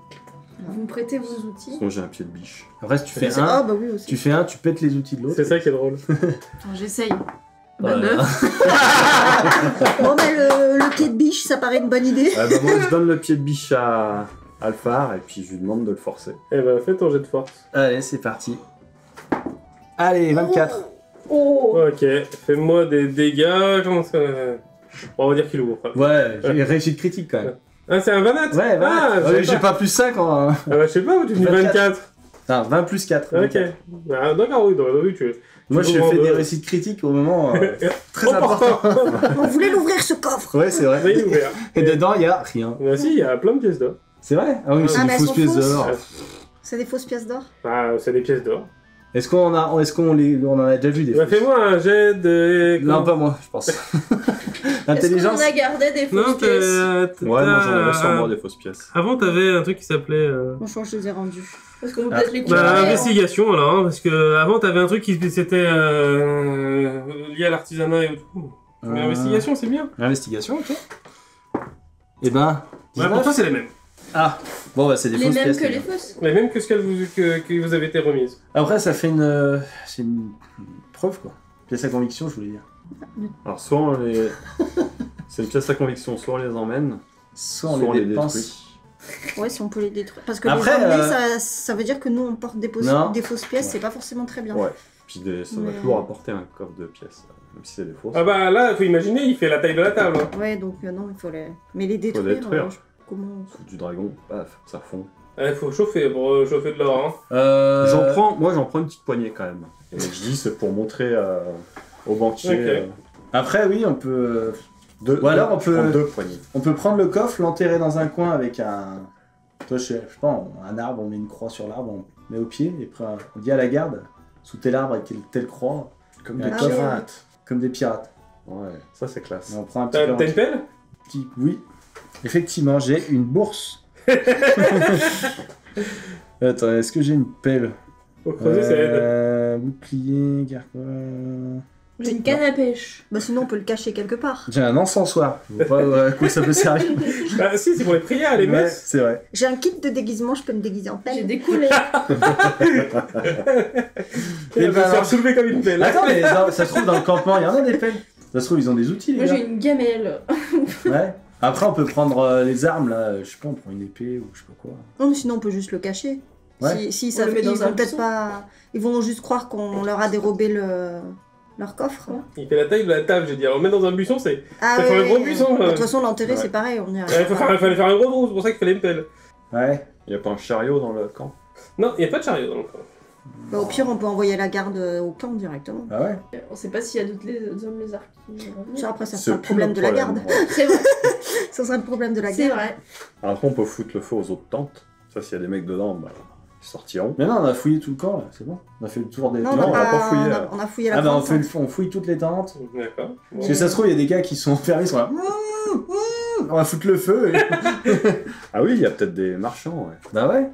Vous me prêtez vos outils? Sinon j'ai un pied de biche. Après, si tu fais Ah un, bah oui aussi. tu fais un, tu pètes les outils de l'autre. C'est ça qui est drôle. Enfin, j'essaye. Bah, Voilà. 9. Bon bah le pied de biche, ça paraît une bonne idée. Ah bah moi je donne le pied de biche à Alphard et puis je lui demande de le forcer. Eh ben, fais ton jet de force. Allez, c'est parti. Allez, 24. Oh! Ok, fais-moi des dégâts. Comment ça? On va dire qu'il ouvre. Ouais, j'ai réussi de critique quand même. Ah, c'est un 24. Ouais, Ah, j'ai pas plus 5 en... Ah bah, je sais pas, où tu dis 24. Non, 20 plus 4. Ok. Ah, d'accord, oui, tu Moi, je comprends fais des de- réussites critiques au moment très Important. important. On voulait l'ouvrir ce coffre. Ouais, c'est Ça y est, vrai. ouvert. Et dedans, il y a rien. Ah, si, il y a plein de pièces d'or. C'est vrai? Ah oui, Ah, c'est mais des elles fausses sont pièces fausses. d'or. C'est des fausses pièces d'or. Ah, c'est des pièces d'or. Est-ce qu'on on en a déjà vu des Bah, fausses? fais-moi un jet de. Non, pas moi, je pense. Est-ce qu'on Intelligence? en a gardé des Non, fausses pièces Ouais, moi j'en avais sur moi des fausses pièces. Avant, t'avais un truc qui s'appelait. Bon, je crois que je les ai rendus. Parce qu'on peut Ah. peut-être les Bah, couper. investigation alors, hein, parce que avant t'avais un truc qui c'était lié à l'artisanat et tout. Mais investigation, c'est bien. Investigation, ok. Eh ben... Ouais, pour toi, c'est les mêmes. Ah, bon, bah c'est des Les fausses mêmes pièces. que les les gars. fausses. Les mêmes que ce qui vous avait été remise. Après, ça fait une... c'est une preuve, quoi. Pièce à conviction, je voulais dire. Alors soit on les... c'est une pièce à conviction, soit on les emmène, Soit soit on les dépense. détruit. Ouais, si on peut les détruire. Parce que Après, les emmener, ça veut dire que nous, on porte des Non. fausses pièces, Ouais. c'est pas forcément très bien. Ouais. Puis ça va Mais- toujours apporter un coffre de pièces, même si c'est des fausses. Ah bah là, faut imaginer, il fait la taille de la table. Hein. Ouais, donc non, il faut les... Mais les détruire, détruire. comment... Foutre du dragon, paf, ça fond. Il faut chauffer pour chauffer de l'or. Hein. Moi j'en prends une petite poignée quand même. Et je dis c'est pour montrer au banquier. Ok. Après, oui, on peut... Deux, Ou alors, on je prends peut- deux poignées. On peut prendre le coffre, l'enterrer dans un coin avec un... Toi, je sais pas, un arbre, on met une croix sur l'arbre, on met au pied, et après, on dit à la garde, sous tel arbre avec telle croix, Comme Et des un coffre. pirates. comme des pirates. Ouais, ça c'est classe. Et on prend un petit T'as peu... une pelle Oui, effectivement, j'ai une bourse. Attends, est-ce que j'ai une pelle? Faut creuser, ça aide. Bouclier, gargoyle... J'ai une canne à pêche. Bah sinon, on peut le cacher quelque part. J'ai un encensoir. Je vois pas à quoi ça peut servir. Ah si, c'est pour les prières, les Ouais, messes. c'est vrai. J'ai un kit de déguisement, je peux me déguiser en J'ai pelle. des coulées. Et ben va se alors- faire soulever comme une pelle. Attends, mais non, ça se trouve dans le campement, il y en a des pelles. Ça se trouve, ils ont des outils, les Moi gars. j'ai une gamelle. Ouais. Après, on peut prendre les armes, là. Je sais pas, on prend une épée ou je sais pas quoi. Non, mais sinon, on peut juste le cacher. Ouais. Si On ça, le met ils dans vont un peut-être buisson. pas... Ils vont juste croire qu'on leur a dérobé leur coffre. Il fait la taille de la table, j'ai dit. Alors, mettre dans un buisson, c'est. Ah Ça fait un gros buisson, De toute façon, l'enterrer, Ouais. c'est pareil, on y Il arrive. fallait faire un gros trou, c'est pour ça qu'il fallait une pelle. Ouais. Il y a pas un chariot dans le camp. Non, il n'y a pas de chariot dans le camp. Bah, au pire, on peut envoyer la garde au camp directement. Ah ouais. On sait pas s'il y a d'autres hommes lézards qui vont venir. Ça, après, ça C'est sera le plus problème de la problème, garde. ouais. C'est vrai. Ça sera le problème de la C'est garde. vrai. Après on peut foutre le feu aux autres tentes. Ça s'il y a des mecs dedans, bah, ils sortiront. Mais non, on a fouillé tout le camp, là. C'est bon. On a fait le tour des Non, tentes. on a pas fouillé, on a fouillé la Ah bah, grande tente. on fouille toutes les tentes. D'accord. Parce que ça se trouve, il y a des gars qui sont fermés, ils sont là. On va foutre le feu. Et... Ah oui, il y a peut-être des marchands, ouais. bah ouais.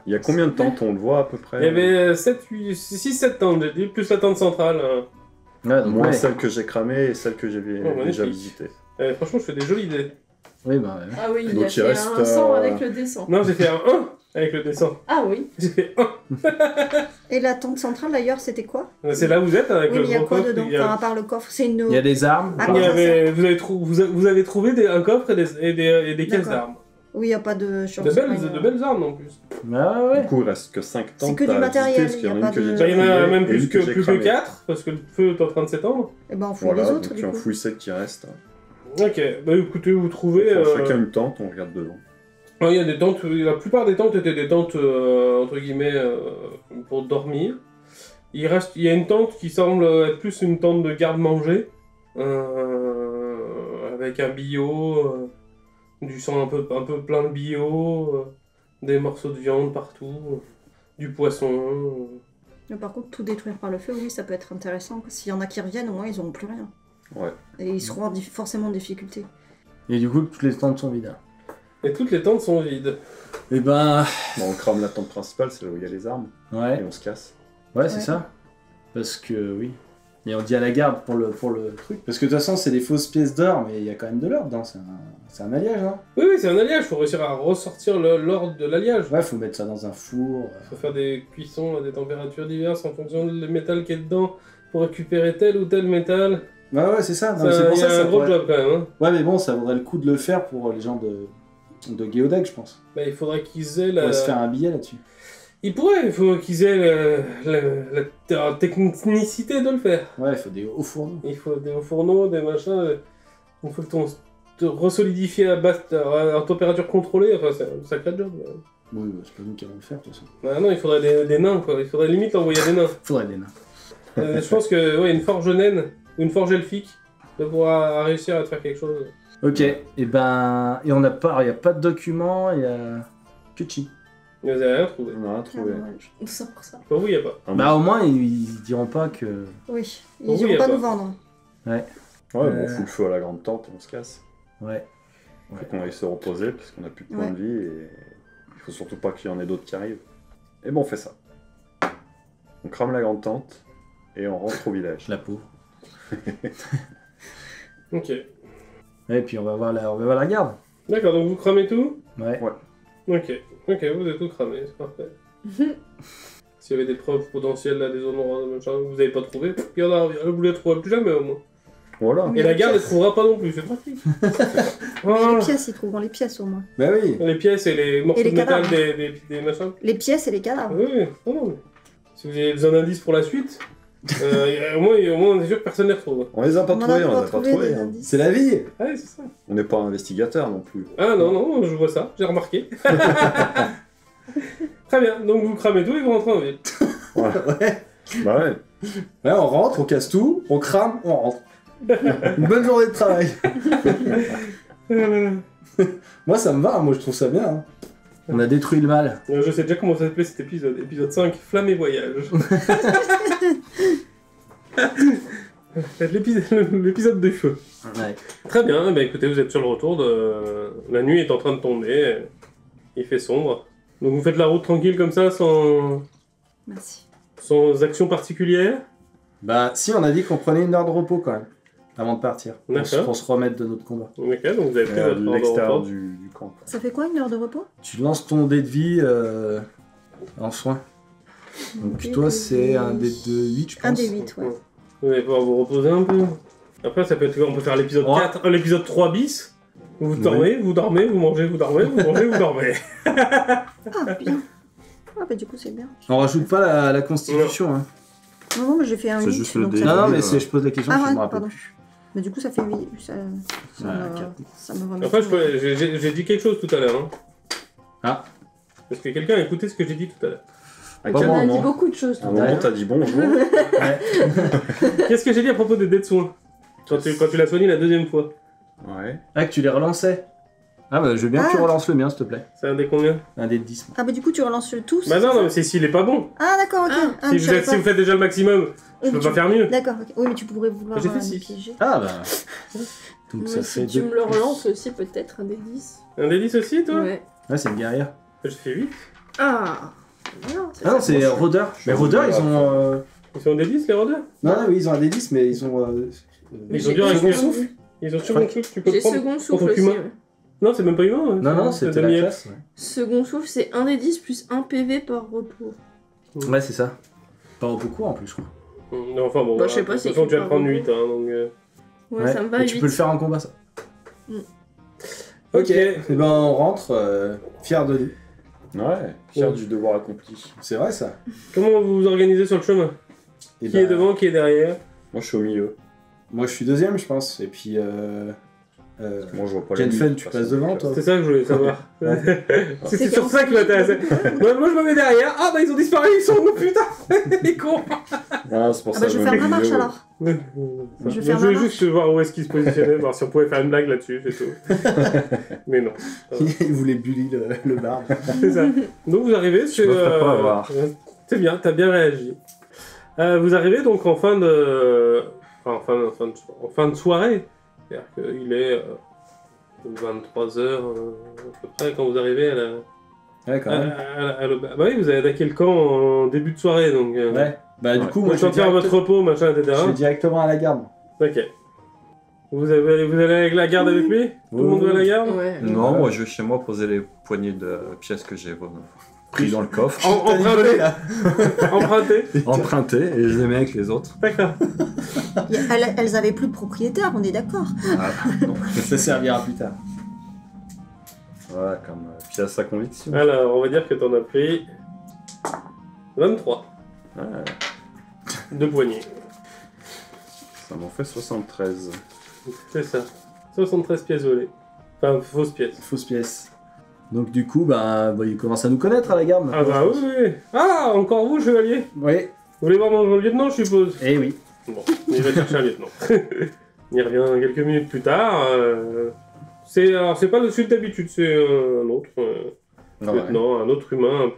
Il y a combien de tentes on le voit à peu près? Il y avait 6-7 tentes, j'ai dit, plus la tente centrale. Ouais, donc Moins ouais. celle que j'ai cramée et celle que j'ai magnifique. déjà visitée. Franchement, je fais des jolies idées. Oui, bah ouais. Ah oui, il Donc, a il fait reste, un 100 avec le descend. Non, j'ai fait un 1 avec le dessin. Ah oui. J'ai fait 1. Et la tente centrale, d'ailleurs, c'était quoi? C'est là où vous êtes avec Oui, le mais il y a gros quoi coffre. dedans? il y a- Enfin, à part le coffre, c'est une... Il y a des armes. Ah, il y comment avait- vous avez trouvé un coffre et des caisses D'accord. d'armes. Oui, il n'y a pas de... De belles armes en plus. Ah ouais. Du coup, il reste que 5 tentes que du à matériel, visiter, parce qu'il y en il y a a une que pas j'ai de- déjà Bah, il y en a fouillée même et une plus que j'ai cramée. 4 parce que le feu est en train de s'étendre. Et ben, on fouille Voilà, les autres, donc du on coup. fouille celles qui restent. Ok, bah écoutez, vous trouvez. On prend chacun une tente, on regarde devant. Il y a des tentes, la plupart des tentes étaient des tentes entre guillemets pour dormir. Il y a une tente qui semble être plus une tente de garde-manger, avec un bio, du sang un peu plein de bio, des morceaux de viande partout, du poisson. Mais par contre, tout détruire par le feu, oui, ça peut être intéressant. S'il y en a qui reviennent, au moins, ils n'auront plus rien. Ouais. Et ils seront forcément en difficulté. Et du coup, toutes les tentes sont vides. Et toutes les tentes sont vides. Et ben. Bon, on crame la tente principale, c'est là où il y a les armes, et Ouais. on se casse. Ouais, c'est Ouais. ça. Parce que oui. Et on dit à la garde pour le truc. Parce que de toute façon, c'est des fausses pièces d'or, mais il y a quand même de l'or dedans. C'est un alliage, hein. Oui, c'est un alliage, faut réussir à ressortir l'ordre de l'alliage. Ouais, faut mettre ça dans un four. Il faut faire des cuissons à des températures diverses en fonction du métal qui est dedans pour récupérer tel ou tel métal. Ouais, c'est ça. Non, mais Ça, c'est pour il y ça a que ça un gros pourrait- job quand même. Hein. Ouais, mais bon, ça vaudrait le coup de le faire pour les gens de Geodeck, je pense. Bah, il faudrait qu'ils aient On la... va se faire un billet là-dessus. Il faut qu'ils aient la technicité de le faire. Ouais, il faut des hauts fourneaux. Il faut des hauts fourneaux, des machins. Une fois que resolidifier à température contrôlée, enfin c'est un sacré job. Oui, bah, c'est pas nous qui allons le faire, de toute façon. Ah non, il faudrait des nains, quoi. Il faudrait limite l'envoyer à des nains. Faudrait des nains. Je pense que, ouais, une forge naine ou une forge elfique doit pouvoir réussir à te faire quelque chose. Ok, et ben... Et on n'a pas... Il n'y a pas de document, il y a... Kuchi. Vous avez rien trouvé. On a rien Ah, trouvé. dommage. Tout ça pour ça. Pour vous, il n'y a pas. Bah au moins, ils diront pas que... Oui, ils Oui, iront y a pas pas. nous vendre. Ouais, bon, on Euh. fout le feu à la grande tente et on se casse. Ouais. Faut qu'on aille se reposer parce qu'on a plus de points Ouais. de vie et il faut surtout pas qu'il y en ait d'autres qui arrivent. Et bon, on fait ça. On crame la grande tente et on rentre au village. La pauvre. Ok. Et puis on va voir la garde. D'accord, donc vous cramez tout. Ouais. Ok, vous avez tout cramé, c'est parfait. S'il y avait des preuves potentielles, là, des endroits, machin, que vous n'avez pas trouvé, regardez, vous les trouverez plus jamais au moins. Voilà. Oui. Et la garde ne trouvera pas non plus, c'est pratique. Mais Voilà. les pièces, ils trouveront les pièces au moins. Bah oui. Les pièces et les morceaux Et les de métal cadavres. des machins. Les pièces et les Ah cadavres. oui, oui, non, mais si vous avez besoin d'indices pour la suite, au moins on est sûr que personne ne les retrouve. On les a pas On en trouvés, a on les pas a pas trouvé trouvés. des hein. indices. C'est la vie. Ah oui, c'est ça. On n'est pas investigateur non plus. Ah non, je vois ça, j'ai remarqué. Très bien, donc vous cramez tout et vous rentrez en ville. Ouais. Bah ouais. Ouais, on rentre, on casse tout, on crame, on rentre. Une bonne journée de travail. Moi ça me va, moi je trouve ça bien. hein. On a détruit le mal. Je sais déjà comment ça s'appelait cet épisode. Épisode 5, Flamme et Voyage. L'épisode des feux. Ouais. Très bien, bah écoutez, vous êtes sur le retour. La nuit est en train de tomber. Il fait sombre. Donc vous faites la route tranquille comme ça, sans action particulière. Bah si, on a dit qu'on prenait une heure de repos quand même. Avant de partir. D'accord. Pour se remettre de notre combat. Ok, donc vous avez pris À votre heure de l'extérieur repos. du camp. quoi. Ça fait quoi une heure de repos? Tu lances ton dé de vie en soin. Donc Dé toi de c'est vie. un dé de 8 je pense. Un des 8, ouais. Vous allez pouvoir vous reposer un peu. Après, ça peut être, on peut faire l'épisode Ouais. 4, l'épisode 3 bis. Vous dormez, vous dormez, vous mangez, vous dormez, vous mangez, vous dormez. Ah bien. Ah bah du coup c'est bien. On rajoute pas la constitution. Hein. Non, mais j'ai fait un C'est 8. juste le donc dé. ça Non, fait- non, mais je pose la question, Ah je ouais, me rappelle pardon. plus. Mais du coup ça fait 8. Ça Ouais, me, quatre. ça me remet. Après, j'ai dit quelque chose tout à l'heure. Hein. Ah. Parce que quelqu'un a écouté ce que j'ai dit tout à l'heure. Pas On moi, a dit non. beaucoup de choses À un tout à moment, l'heure. t'as dit bonjour. Ouais. Qu'est-ce que j'ai dit à propos des dés de soins quand tu l'as soigné la deuxième fois. Ouais. Ah, que tu les relançais. Ah bah je veux bien que tu Ah. relances le mien s'il te plaît. C'est un dé combien? Un dé de 10. Ah bah du coup tu relances le tout. Bah c'est non, ça non, mais c'est s'il est pas bon. Ah d'accord, ok. Ah, Ah, Si je vous, savais êtes, si vous faites déjà le maximum, je Oui, peux mais pas tu- faire mieux. D'accord, ok. Oui mais tu pourrais vouloir J'ai fait me 6. piéger. Ah bah. Donc Ouais, ça si fait tu 2 me le relances aussi, peut-être un des 10. Un dé 10 aussi, toi? Ouais. Ouais, c'est une guerrière. J'ai fait 8. Ah non, Ah non, c'est Rôdeur. Mais Rôdeur, ils ont. Ils sont des 10, les rôdeurs? Non, non, oui, ils ont un D10, mais ils ont. Ils j'ai- ont dur avec j'ai les second souffles. Ils ont second souffle, tu peux J'ai prendre. second souffle ton aussi. humain. Ouais. Non, c'est même pas humain. hein. Non, non, C'est c'était la demi-elfe. classe. Second souffle, c'est 1 des 10 plus 1 PV par repos. Ouais, c'est ça. Pas beaucoup en plus, je crois. Non, enfin bon, Bah, je sais pas de si toute façon, tu tu vas peux prendre pas 8, hein, donc... Ouais, ça me va, mais 8. tu peux le faire en combat, ça. Mm. Ok, et ben on rentre, fier de nous. Ouais. Fier Ouais. du devoir accompli. C'est vrai ça. Comment vous vous organisez sur le chemin? Et Qui est devant, qui est derrière? Moi, je suis au milieu. Moi je suis deuxième, je pense. Et puis. Moi, je vois pas la Jenfen, nuit, tu de toute passes façon, devant, donc, toi. C'est ça que je voulais savoir. C'est C'est sur comme ça qui m'intéressait. Moi, je me mets derrière. Ah, bah, ils ont disparu, ils sont où, putain? Les cons! Ah, c'est pour Ah ça bah je que vais me faire mets ma au marche milieu. alors. Je Je vais faire ma voulais marche. juste voir où est-ce qu'ils se positionnaient, voir si on pouvait faire une blague là-dessus, c'est tout. Mais non. Il voulait bully le barbe. C'est ça. Donc vous arrivez sur... me ferai pas avoir. C'est bien, t'as bien réagi. Vous arrivez donc en fin de... en fin de soirée. C'est-à-dire qu'il est 23h à peu près quand vous arrivez à la... Ouais, quand même. Bah oui, vous avez attaqué le camp en début de soirée, donc... Ouais. Bah du Ouais. coup, Vous moi je vais, sentir votre repos, machin, etc. je vais directement à la garde. Ok. Vous allez avec la garde avec lui? Tout le monde va à la garde? Ouais. Non, moi, je vais chez moi poser les poignées de pièces que j'ai pris dans le coffre, Emprunté. Emprunté. emprunté, et je les mets avec les autres. D'accord. Elles avaient plus de propriétaire, on est d'accord. Voilà, donc, Ça servira plus tard. voilà, comme pièce à conviction. Alors, on va dire que t'en as pris 23 Ouais, de poignées. ça m'en fait 73. C'est ça. 73 pièces volées. Enfin, fausses pièces. Fausse pièce. Donc du coup, il commence à nous connaître à la garde. Ah bah oui, oui. Ah, encore vous, chevalier. Oui. Vous voulez voir mon lieutenant, je suppose. Eh oui. Bon, il va chercher un lieutenant. Il revient quelques minutes plus tard. Alors, c'est pas le celui d'habitude, c'est un autre lieutenant, un autre humain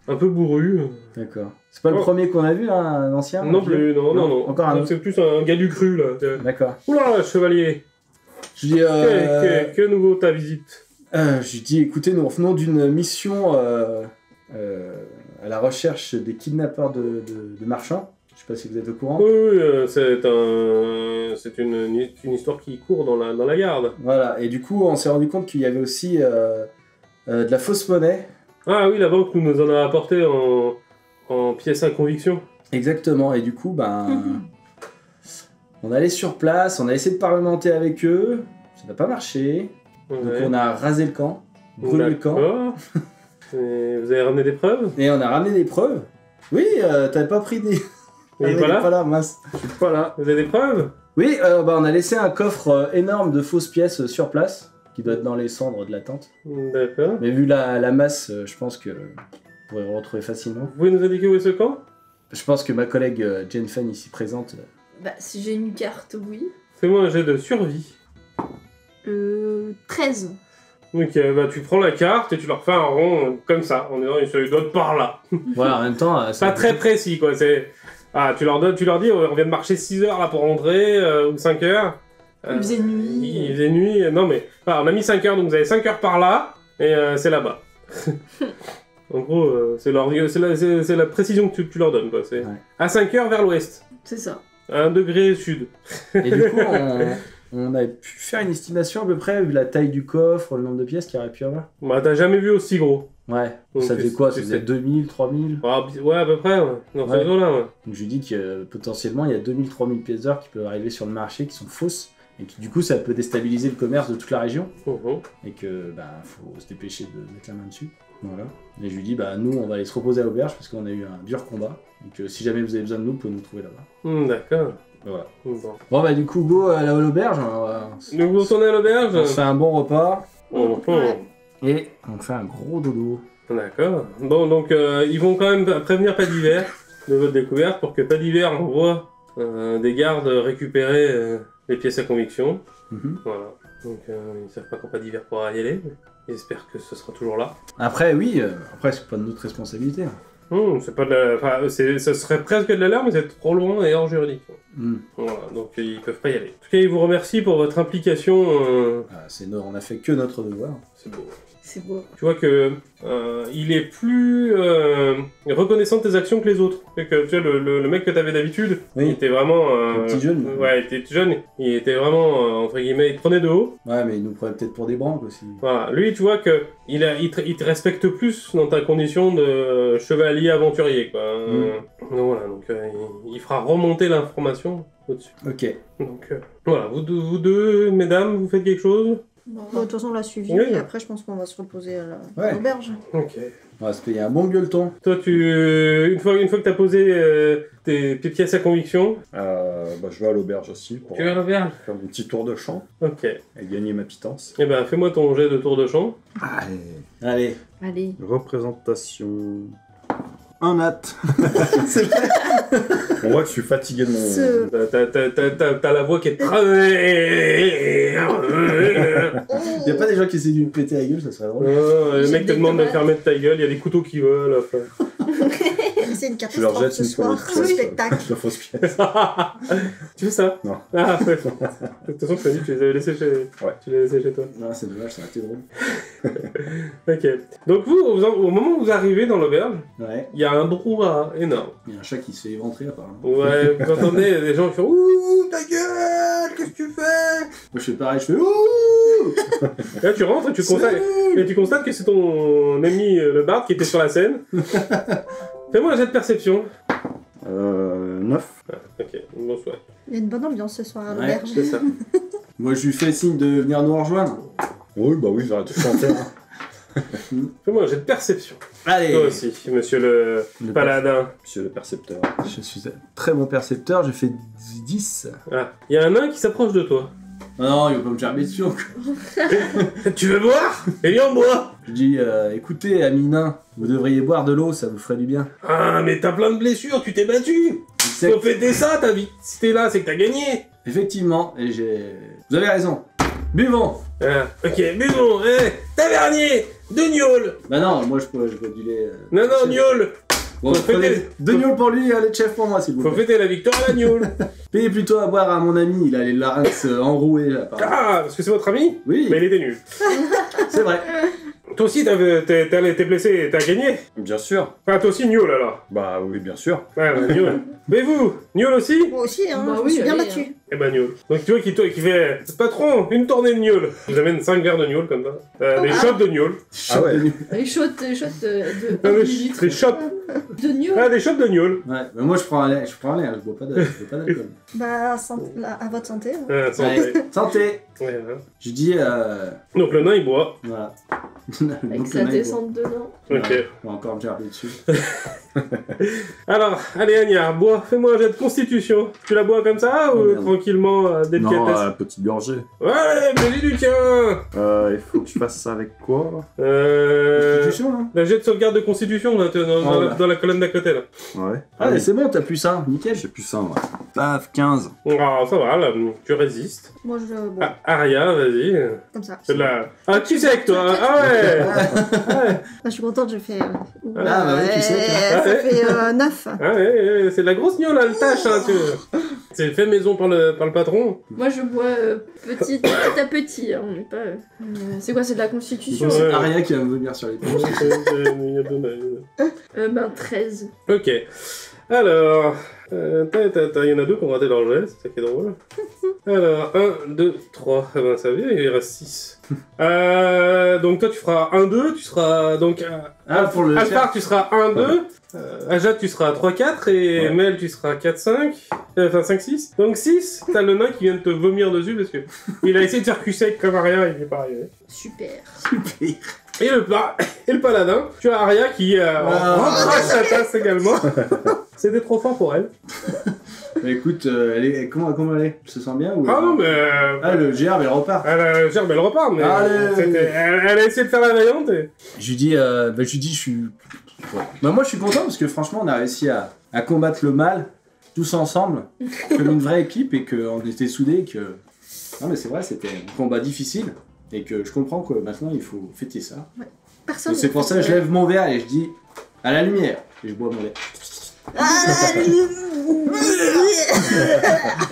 un peu bourru. D'accord. C'est pas le premier qu'on a vu, hein, un ancien? Non plus, non. Encore un autre. C'est plus un gars du cru, là. D'accord. Oula, chevalier. Je dis, Que nouveau ta visite? je dis, écoutez, nous revenons d'une mission à la recherche des kidnappeurs de marchands. Je sais pas si vous êtes au courant. Oui, c'est une histoire qui court dans la garde. Voilà, et du coup, on s'est rendu compte qu'il y avait aussi de la fausse monnaie. Ah oui, la banque nous en a apporté en pièces à conviction. Exactement, et du coup, on est allé sur place, on a essayé de parlementer avec eux, ça n'a pas marché. Donc Ouais. on a rasé le camp, brûlé le camp, D'accord. Et vous avez ramené des preuves? et on a ramené des preuves. Oui, t'avais pas pris des... Il est il pas est là? pas là, mince. Voilà. Vous avez des preuves? Oui, on a laissé un coffre énorme de fausses pièces sur place, qui doit être dans les cendres de la tente. D'accord. Mais vu la masse, je pense que vous pourrez le retrouver facilement. Vous pouvez nous indiquer où est ce camp? Je pense que ma collègue Jane Fan ici présente... Bah, si j'ai une carte, oui. Fais-moi un jet de survie. 13. Donc tu prends la carte et tu leur fais un rond comme ça, en disant il doit être par là. Voilà, en même temps... Pas très précis quoi, tu leur dis on vient de marcher 6 heures là pour rentrer, ou 5 heures. Il faisait nuit. Il faisait nuit, non mais... on a mis 5 heures, donc vous avez 5 heures par là, et c'est là-bas. En gros, c'est la précision que tu leur donnes quoi. C'est Ouais. à 5 heures vers l'ouest, C'est ça. à 1 degré sud. Et du coup, on a pu faire une estimation à peu près, vu la taille du coffre, le nombre de pièces qu'il y aurait pu y avoir. Bah t'as jamais vu aussi gros. Ouais, Donc, ça faisait quoi? tu Ça faisait sais. 2000, 3000? Ouais, à peu près, ouais. Dans Ouais. ce zone-là, ouais. Donc je lui dis que potentiellement il y a 2000, 3000 pièces d'or qui peuvent arriver sur le marché, qui sont fausses, et qui du coup ça peut déstabiliser le commerce de toute la région, et que faut se dépêcher de mettre la main dessus. Voilà. Et je lui dis, nous on va aller se reposer à l'auberge parce qu'on a eu un dur combat, et que si jamais vous avez besoin de nous, vous pouvez nous trouver là-bas. D'accord. Voilà. Bon. Bon du coup, go à l'auberge, Donc vous retournez à l'auberge? on se fait un bon repas, Ouais. et on fait un gros dodo. D'accord. Bon, donc ils vont quand même prévenir Pas d'hiver de votre découverte pour que Pas d'hiver envoie des gardes récupérer les pièces à conviction. Mhm. Voilà. Donc ils savent pas quand Pas d'hiver pourra y aller, mais ils espèrent que ce sera toujours là. Après, oui, après c'est pas de notre responsabilité. C'est pas de la... Enfin, ça serait presque de l'alarme, mais c'est trop loin et hors juridique. Hmm. Voilà, donc ils peuvent pas y aller. En tout cas, ils vous remercient pour votre implication. On a fait que notre devoir. C'est beau. C'est beau. Tu vois que il est plus reconnaissant de tes actions que les autres. Et que tu sais, le mec que t'avais d'habitude, Oui. il était vraiment... Le petit jeune. Ouais, il était jeune. Il était vraiment, entre guillemets, il te prenait de haut. Ouais, mais il nous prenait peut-être pour des branques aussi. Voilà. Lui, tu vois que il te respecte plus dans ta condition de chevalier aventurier, quoi. Donc voilà, donc il fera remonter l'information au-dessus. Ok. Donc voilà, vous deux, mesdames, vous faites quelque chose? Bon, Bon, de toute façon, on l'a suivi, Oui. et après, je pense qu'on va se reposer à Ouais. l'auberge. Ok. On va se payer un bon gueuleton. Toi, une fois que t'as posé tes pièces à conviction, Je vais à l'auberge aussi pour tu vas à l'auberge. faire un petit tour de champ Ok. et gagner ma pitance. Eh ben, fais-moi ton jet de tour de champ. Allez. Allez. Allez. Représentation. Un nat. On voit que je suis fatigué de mon. T'as la voix qui est... Y'a pas des gens qui essaient de lui péter la gueule, ça serait drôle. Le J'ai mec te des demande de tomates. fermer ta gueule, il y a des couteaux qui volent. Enfin. C'est une Je leur catastrophe jette ce une soir, poignée ce de pièces, spectacle. de fausses pièces. Tu fais ça? Non. Ah, ouais. De toute façon, tu m'as dit que tu les avais laissés chez... Ouais. Tu les laissés chez toi. Non, c'est dommage, ça aurait été drôle. Ok. Donc vous, au moment où vous arrivez dans l'auberge, Ouais. il y a un brouhaha énorme. Il y a un chat qui se fait éventrer apparemment. Ouais, vous entendez des gens qui font « Ouh, ta gueule, qu'est-ce que tu fais ?» Moi je fais pareil, je fais ouh. Et là, tu rentres et tu constates que c'est ton ami le barde qui était sur la scène. Fais-moi un jet de perception. 9. Ah, ok, bonsoir. Il y a une bonne ambiance ce soir à Ouais. l'auberge. C'est ça. Moi je lui fais signe de venir nous rejoindre. Oui, oui, j'arrête de chanter. Hein. Fais-moi un jet de perception. Allez. Toi aussi, monsieur le paladin. Monsieur le percepteur. Je suis un très bon percepteur, j'ai fait 10. Ah, il y a un nain qui s'approche de toi. Non, il va pas me gerber dessus encore. Tu veux boire? Eh bien, bois. Je dis, écoutez, amis nains, vous devriez boire de l'eau, ça vous ferait du bien. Ah, mais t'as plein de blessures, tu t'es battu. C'est- Faut fêter ça, ta vie. Si t'es là, c'est que t'as gagné. Effectivement, et j'ai... Vous avez raison. Buvons. Ah, ok, buvons. Tavernier, de gnôle. Bah non, moi je bois du lait... Non, non, gnôle. Bon, Faut prenez fêter. deux gnôles pour lui et un lait de chef pour moi, s'il vous Faut plaît. fêter la victoire à la gnôle. Payez plutôt à boire à mon ami, il a les larynx enroués, là, apparemment. Ah, parce que c'est votre ami? Oui, Mais il était nul. c'est vrai. Toi aussi, t'es blessé, t'as gagné? Bien sûr. Ah, toi aussi, gnôle alors. Bah oui, bien sûr. Ouais, bah, gnôle. Mais vous, gnôle aussi? Moi aussi, hein, Bah je me oui, suis bien allez, battue. Eh ben gnôle. Donc tu vois qui fait patron, une tournée de gnôle. Je vous amène 5 verres de gnôle comme ça. Des shots de gnôle. Ah ouais. Les shots de Ah, 1 des millilitre. des shots. De gnôle. Ah, des shots de gnôle. Ouais, mais moi je prends un lait, hein, je bois pas d'alcool. Bah, à votre santé. hein. Ah, santé. Ouais. Santé. Ouais, voilà. Je dis, Donc le nain il boit. voilà. Avec Donc, sa le mec, descente dedans. bon. Ok. Ouais, on va encore me gerber dessus. Alors, allez Agnard, bois, fais-moi un jet de constitution. Tu la bois comme ça ou Merde. tranquillement, Non, délicatesse? petite gorgée. Ouais, mais dis du tien. Il faut que tu fasses ça avec quoi? Constitution, hein. La jet de sauvegarde de constitution là, Oh, là. dans la colonne d'à côté là. Ouais. Ah, mais c'est bon, t'as plus ça, nickel. J'ai plus ça, ouais. Paf, 15. Ah, ça va, là, tu résistes. Moi, je bois Ah, Aria, vas-y. comme ça. C'est de la... Ah, tu sais que toi. Ah ouais. Ouais. Bah, je suis contente, je fais... Ah, bah oui, tu sais, Ça Ouais. fait 9. Ah ouais, c'est de la grosse gnôle, là, le tâche, hein, tu... C'est fait maison par le patron. Moi je bois petit à petit, hein, on n'est pas... c'est quoi, c'est de la constitution? Ouais. C'est Aria qui va me vomir sur les pieds. Ben 13. Ok. Alors... il y en a deux qui ont raté leur jet, c'est ça qui est drôle. Alors, 1, 2, 3. Ah ben, ça va, il reste 6. Donc toi, tu feras 1, 2, tu seras... Donc, Ah, pour le Alphar, chef. tu seras 1, 2. Ajat, tu seras 3, 4. Et Ouais. Mel, tu seras 4, 5. Enfin, 5, 6. Donc 6, t'as le nain qui vient de te vomir dessus parce que il a essayé de faire cul sec comme Aria, il n'est pas arrivé. Super. Et le paladin, tu as Aria qui recrache sa tasse également. C'était trop fort pour elle. Mais écoute, comment elle est? Elle se sent bien ou... Ah non, mais... Ah, le gerbe, elle repart. Elle repart, mais Allez. elle a essayé de faire la vaillante et... Je lui dis, je suis... Ouais. Bah moi je suis content parce que franchement on a réussi à combattre le mal tous ensemble comme une vraie équipe et qu'on était soudés et que... Non mais c'est vrai, c'était un combat difficile et que je comprends que maintenant il faut fêter ça. Personne. Donc c'est pour ça que je lève mon verre et je dis à la lumière et je bois mon lait.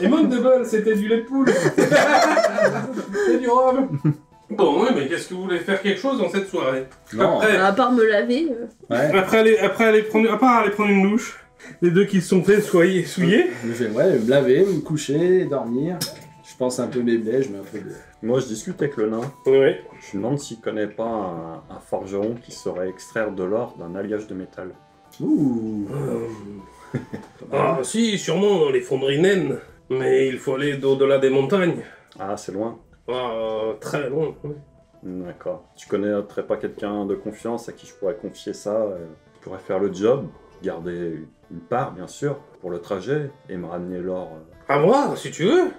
Et manque de bol, c'était du lait de poule. C'était du rhum. Bon, oui, mais qu'est-ce que vous voulez faire quelque chose dans cette soirée? Non. Après, À part me laver. Ouais. à part aller prendre une douche, les deux qui se sont fait souiller. Je vais me laver, me coucher, dormir. Je pense un peu mes blés, je mets un peu de... Moi, je discute avec le nain. Oui. Je lui demande s'il connaît pas un forgeron qui saurait extraire de l'or d'un alliage de métal. Ouh. Ah, si, sûrement dans les fonderies naines. Mais il faut aller au-delà des montagnes. Ah, c'est loin. Ah, très loin. D'accord. Tu connaîtrais pas quelqu'un de confiance à qui je pourrais confier ça qui pourrait faire le job, garder une part, bien sûr, pour le trajet, et me ramener l'or. À moi, si tu veux.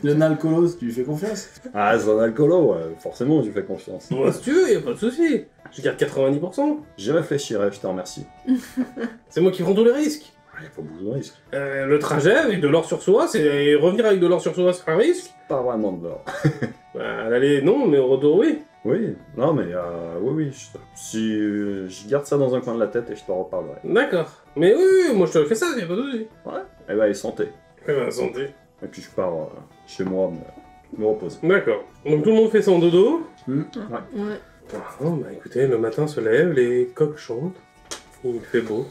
Le Nalcolos, tu lui fais confiance? Ah, c'est un alcoolo, ouais, forcément, je lui fais confiance. Moi, si tu veux, y a pas de souci. Je garde 90%. J'y réfléchirai, je te remercie. C'est moi qui prends tous les risques. Il n'y a pas beaucoup de risques. Le trajet avec de l'or sur soi, c'est revenir avec de l'or sur soi, c'est un risque. Pas vraiment de l'or. Bah, à l'aller, non, mais au retour, oui. Oui, non, mais oui, si je garde ça dans un coin de la tête et je t'en reparlerai. D'accord. Mais oui, moi je te fais ça, y a pas de souci. Ouais. Eh ben, et santé. Eh ben, santé. Et puis je pars chez moi me reposer. D'accord. Donc tout le monde fait son dodo. Ouais. Oh, bah écoutez, le matin se lève, les coqs chantent. Il fait beau.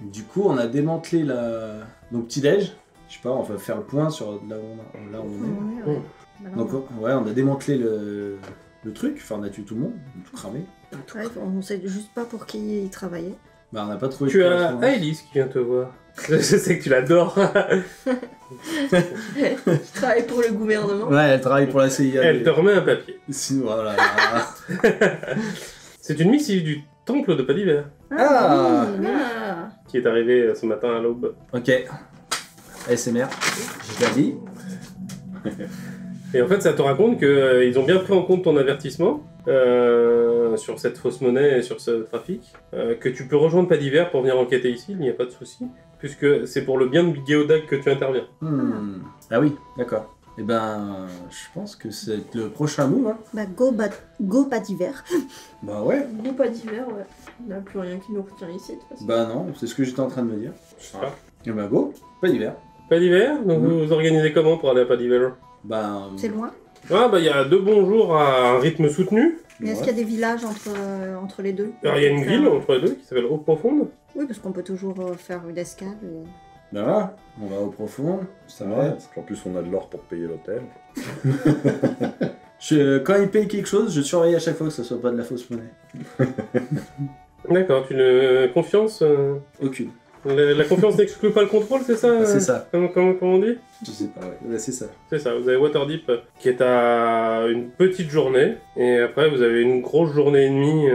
Du coup, on a démantelé nos petits-déj. Je sais pas, on va faire le point sur là où on est. Donc, ouais, on a démantelé le truc. Enfin, on a tué tout le monde, on a tout cramé. Ouais, on sait juste pas pour qui il travaillait. Bah, on n'a pas trouvé Tu de as correspondance. Alice qui vient te voir. Je sais que tu l'adores. Je travaille pour le gouvernement. Ouais, elle travaille pour la CIA. Elle te remet un papier. Sinon, voilà. C'est une missive du temple de Padiver Ah Ah. qui est arrivée ce matin à l'aube. Ok. ASMR, je l'ai dit. Et en fait, ça te raconte qu'ils ont bien pris en compte ton avertissement sur cette fausse monnaie et sur ce trafic, que tu peux rejoindre Pas d'hiver pour venir enquêter ici, il n'y a pas de souci, puisque c'est pour le bien de Géodag que tu interviens. Ah oui, d'accord. Eh ben, je pense que c'est le prochain move. Hein. Bah, go pas d'hiver. Bah ouais. Nous, pas d'hiver, ouais. On n'a plus rien qui nous retient ici, de toute façon. Bah non, c'est ce que j'étais en train de me dire. Je sais pas. Eh ben go, pas d'hiver. Pas d'hiver, donc vous vous organisez comment pour aller à Pas d'hiver? Bah... C'est loin. Ah bah il y a 2 bons jours à un rythme soutenu. Mais est-ce qu'il y a des villages entre les deux? Alors il y a une ville entre les deux qui s'appelle Eau Profonde. Oui, parce qu'on peut toujours faire une escale. Ben voilà, on va au profond, ça va. Ouais, parce qu'en plus, on a de l'or pour payer l'hôtel. Quand il paye quelque chose, je surveille à chaque fois que ce soit pas de la fausse monnaie. D'accord, tu ne... Confiance Aucune. La confiance n'exclut pas le contrôle, c'est ça C'est ça. Comment on dit? Je sais pas, ouais. C'est ça. C'est ça, vous avez Waterdeep qui est à une petite journée, et après vous avez une grosse journée et demie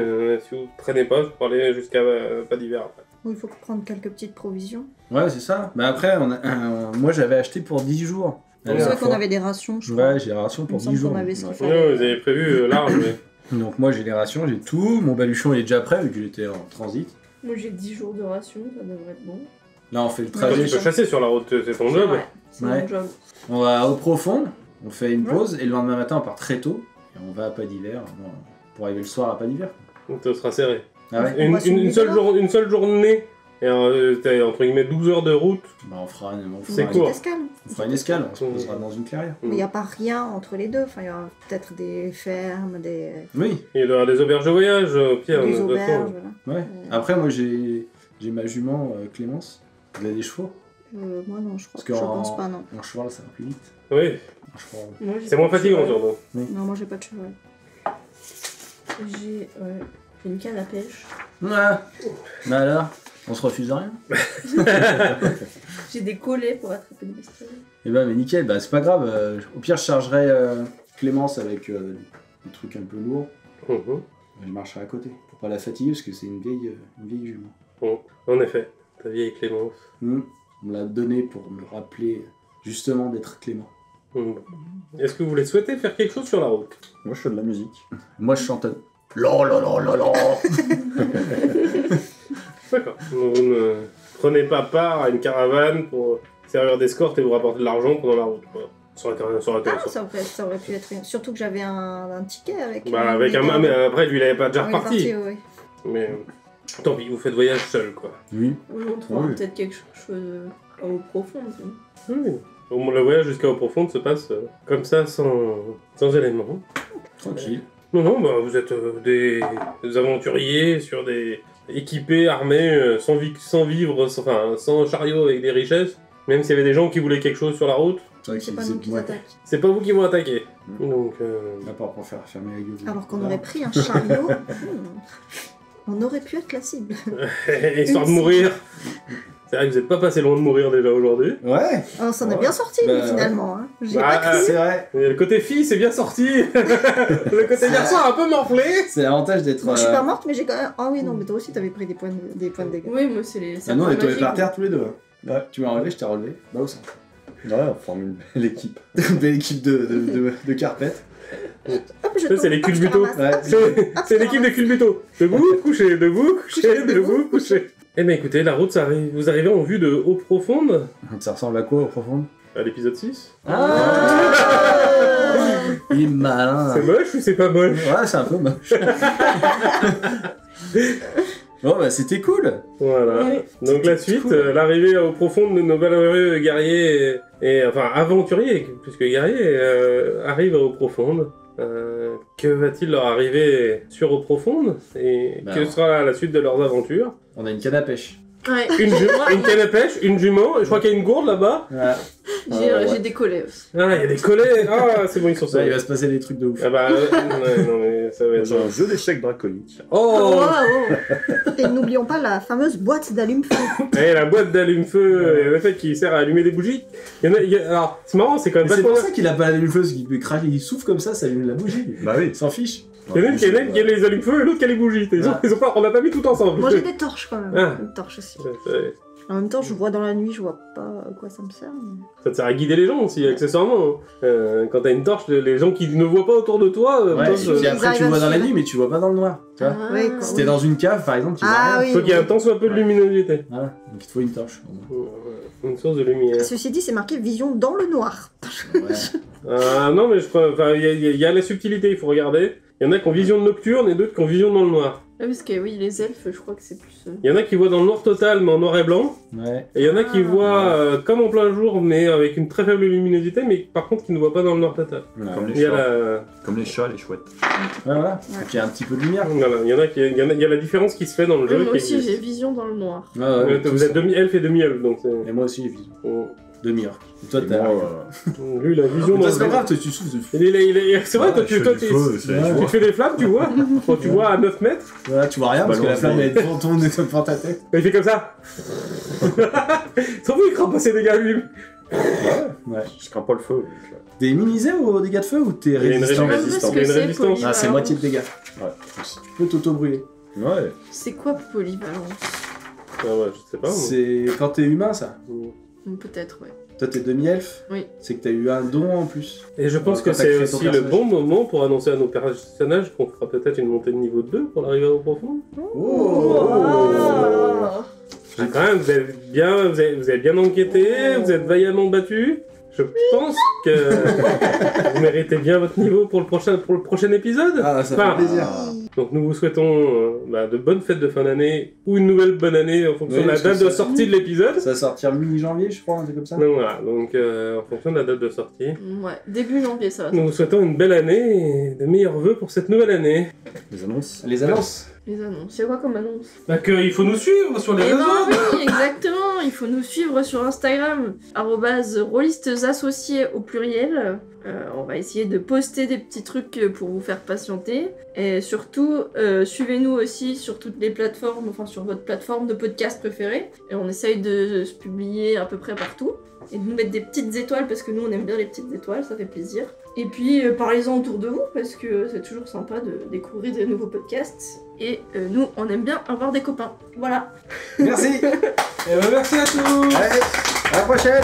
si vous traînez pas pour aller jusqu'à Pas d'hiver après. Il faut prendre quelques petites provisions. Ouais, c'est ça. Mais après, moi j'avais acheté pour 10 jours. C'est vrai qu'on avait des rations, je crois. Ouais, j'ai des rations pour Il me 10 semble jours. qu'on avait ce qu'il Ouais, fallait. vous avez prévu large, mais... Donc moi j'ai les rations, j'ai tout. Mon baluchon il est déjà prêt vu qu'il était en transit. Moi, j'ai 10 jours de ration, ça devrait être bon. Là on fait le Toi, trajet. tu peux chasser sur la route, c'est ton job. Ouais, c'est Ouais. mon job. On va au profond, on fait une pause et le lendemain matin on part très tôt. Et on va à Pas d'hiver pour arriver le soir à Pas d'hiver. Donc ça sera serré. Ah ouais. On va sur le vélo. Une seule journée, et t'as entre guillemets 12 heures de route. Bah on fera C'est une, court. Escale. on fera une escale, on se posera dans une clairière. Mais il n'y a pas rien entre les deux. Enfin, il y aura peut-être des fermes, des Oui, Il y aura des auberges de voyage, au pire. des de toute façon. auberges. Voilà. ouais. Après moi j'ai ma jument Clémence. Vous avez des chevaux? Moi non, je crois. Parce Je qu'en- pense pas, non. En cheval ça va plus vite. Oui, En cheval. Moi, j'ai c'est moins pas de fatigant cheval. surtout. Non, moi j'ai pas de cheval. J'ai une canne à pêche. Ah. Mais alors, on se refuse à rien? J'ai des collets pour attraper des bestioles. Eh ben mais nickel, bah c'est pas grave. Au pire je chargerai Clémence avec des trucs un peu lourds. Mhm. Je marcherai à côté pour pas la fatiguer parce que c'est une vieille jument. Bon, en effet, ta vieille Clémence. On me l'a donnée pour me rappeler justement d'être Clément. Mhm. Est-ce que vous voulez souhaiter faire quelque chose sur la route? Moi, je fais de la musique. Moi je chantonne. La la la la la. D'accord. Vous ne prenez pas part à une caravane pour servir d'escorte et vous rapporter de l'argent pendant la route, quoi. Ça aurait été Ah, intéressant. ça aurait pu être rien. Surtout que j'avais un ticket avec. Bah, avec un mais après, lui, il avait pas déjà On est reparti. parti, oui. Mais tant pis, vous faites voyage seul, quoi. Oui. Oui, on trouvera Oui. peut-être quelque chose au profond. Oui. Au moins, le voyage jusqu'à Eau Profonde se passe comme ça, sans éléments. Tranquille. Non, bah, vous êtes des aventuriers sur des équipés, armés, sans vivre, sans chariot avec des richesses. Même s'il y avait des gens qui voulaient quelque chose sur la route, C'est vrai C'est que pas nous qui ouais. attaquent. c'est pas vous qui vont attaquer. Donc, À part pour faire fermer la gueule. Alors qu'on aurait pris un chariot, on aurait pu être la cible. histoire de mourir. C'est vrai que vous n'êtes pas passé loin de mourir déjà aujourd'hui. Ouais. Oh, ça en a Ouais. bien sorti, Bah, lui, finalement. Hein. J'ai Bah, pas cru. C'est vrai. Et le côté fille, c'est bien sorti. Le côté garçon, un peu morflé. C'est l'avantage d'être. Moi, je suis pas morte, mais j'ai quand même. Ah oui, non, mais toi aussi, t'avais pris des points de dégâts. Oui, moi, c'est les. Ah non, on est tombés magiques. par terre tous les deux. Hein. Ouais. Tu m'as relevé, je t'ai relevé. Bah, au centre. Ouais, on forme une belle équipe. Belle équipe de carpettes. Hop, je Ça, tombe, c'est les hop, je te culbutos. ramasse. Ouais. C'est l'équipe des culbutos. Debout, couché, debout, couché, debout, couché. Eh ben écoutez, la route, ça arrive. Vous arrivez en vue de Eau Profonde, Ça ressemble à quoi au profond? à l'épisode 6. Ah. Il est malin. C'est moche ou c'est pas moche? Ouais, c'est un peu moche. Bon, bah, c'était cool. Voilà. Ouais. Donc la suite, cool. l'arrivée Eau Profonde de nos valeureux guerriers enfin aventuriers, puisque guerriers arrivent à Eau Profonde. Que va-t-il leur arriver sur Eau Profonde et Bah, que sera la suite de leurs aventures? On a une canne à pêche. Ouais. Une canne à pêche, une jument, et je crois qu'il y a une gourde là-bas. Voilà. J'ai des collets aussi. Ah, il y a des collets. Ah, c'est bon, ils sont Ça, il sauvés. va se passer des trucs de ouf. Ah bah, ouais, non mais ça va être... J'ai un jeu d'échecs draconique. Oh, Et n'oublions pas la fameuse boîte d'allume-feu. et la boîte d'allume-feu, le fait qu'il sert à allumer des bougies. Alors, c'est marrant, c'est quand même Mais c'est vachement... pour ça qu'il a pas l'allume-feu, parce qu'il peut cracher, il souffle comme ça allume la bougie. Bah oui. Il s'en fiche. Il y en a une qui a les allumes-feu et l'autre qui a les bougies. Ah. On n'a pas mis tout ensemble. Moi, j'ai des torches quand même. Ah. Une torche aussi. En même temps, je vois dans la nuit, je vois pas à quoi ça me sert. Mais... Ça te sert à guider les gens aussi, accessoirement. Quand t'as une torche, les gens qui ne voient pas autour de toi... Ouais, peuvent, et puis après, arrivent tu à vois dans la suivre. nuit, mais tu vois pas dans le noir. Tu vois Ouais, quoi, Si t'es dans une cave, par exemple, tu vois Ah rien. oui. faut qu'il y ait un tant soit peu de luminosité. Voilà, donc il te faut une torche. au moins. Une source de lumière. Ceci dit, c'est marqué vision dans le noir. Ouais. Non, mais je crois... Enfin, il y a la subtilité, il faut regarder. Il y en a qui ont vision nocturne et d'autres qui ont vision dans le noir. Ah, parce que oui, les elfes, je crois que c'est plus. Il y en a qui voient dans le noir total, mais en noir et blanc. Ouais. Et il y en a qui voient comme en plein jour, mais avec une très faible luminosité, mais par contre qui ne voient pas dans le noir total. Voilà. Comme Il les y a chats. la... Comme les chats, les chouettes. Ouais, voilà. Donc il y a un petit peu de lumière. Voilà, il y en a qui... il y a la différence qui se fait dans le jeu. Moi qui aussi, existe. j'ai vision dans le noir. Ouais, ouais, Vous tout êtes ça. demi-elfe et demi-elfe, donc c'est... Et moi aussi, j'ai vision. Oh. Demi-orc. Et toi, Et t'as. moi, Lui, il a vision dans Toi, le c'est pas jeu. grave, toi, tu souffles. C'est vrai, toi, je fais toi, du feu, c'est- Ouais. tu te fais des flammes, tu vois. Quand tu vois à 9 mètres, Voilà, tu vois rien parce que la Balance flamme des- elle tourne devant ta tête. il fait comme ça. Sans vous, il craint pas ses dégâts, lui. Ouais. je crains pas le feu. donc, T'es immunisé aux dégâts de feu ou t'es Il y a une résistant résistance. Je sais pas ce Il y a que une c'est, résistance. Ah, c'est polyvalence. moitié de dégâts. Ouais. Donc, si tu peux t'auto-brûler. Ouais. C'est quoi polyvalence? Ah ouais, je sais pas. moi. C'est quand t'es humain, ça. Peut-être, ouais. Toi, t'es demi-elfe. Oui. C'est que t'as eu un don en plus. Et je pense Quand que t'as c'est créé ton aussi le personnage. bon moment pour annoncer à nos personnages qu'on fera peut-être une montée de niveau 2 pour l'arrivée au profond. Ah. J'ai quand même, vous avez bien enquêté, vous êtes vaillamment battus. Je pense que vous méritez bien votre niveau pour le prochain épisode. Ah, ça Enfin, fait plaisir. Donc nous vous souhaitons de bonnes fêtes de fin d'année ou une nouvelle bonne année en fonction Oui, de la parce que date de ça- sortie de l'épisode. Ça va sortir mi-janvier, je crois, un truc comme ça. Donc voilà, donc en fonction de la date de sortie. Ouais, début janvier, ça va. Nous vous souhaitons une belle année et de meilleurs vœux pour cette nouvelle année. Les annonces. Les annonces. Les annonces. C'est quoi comme annonce? Il faut nous suivre sur les Eh réseaux. ben oui, exactement. Il faut nous suivre sur Instagram, @rôlistesassociés au pluriel. On va essayer de poster des petits trucs pour vous faire patienter. Et surtout, suivez-nous aussi sur toutes les plateformes, enfin sur votre plateforme de podcast préférée. Et on essaye de se publier à peu près partout. Et de nous mettre des petites étoiles parce que nous on aime bien les petites étoiles, ça fait plaisir. Et puis parlez-en autour de vous parce que c'est toujours sympa de découvrir des nouveaux podcasts. Et nous on aime bien avoir des copains. Voilà. Merci. Merci à tous. Allez, à la prochaine.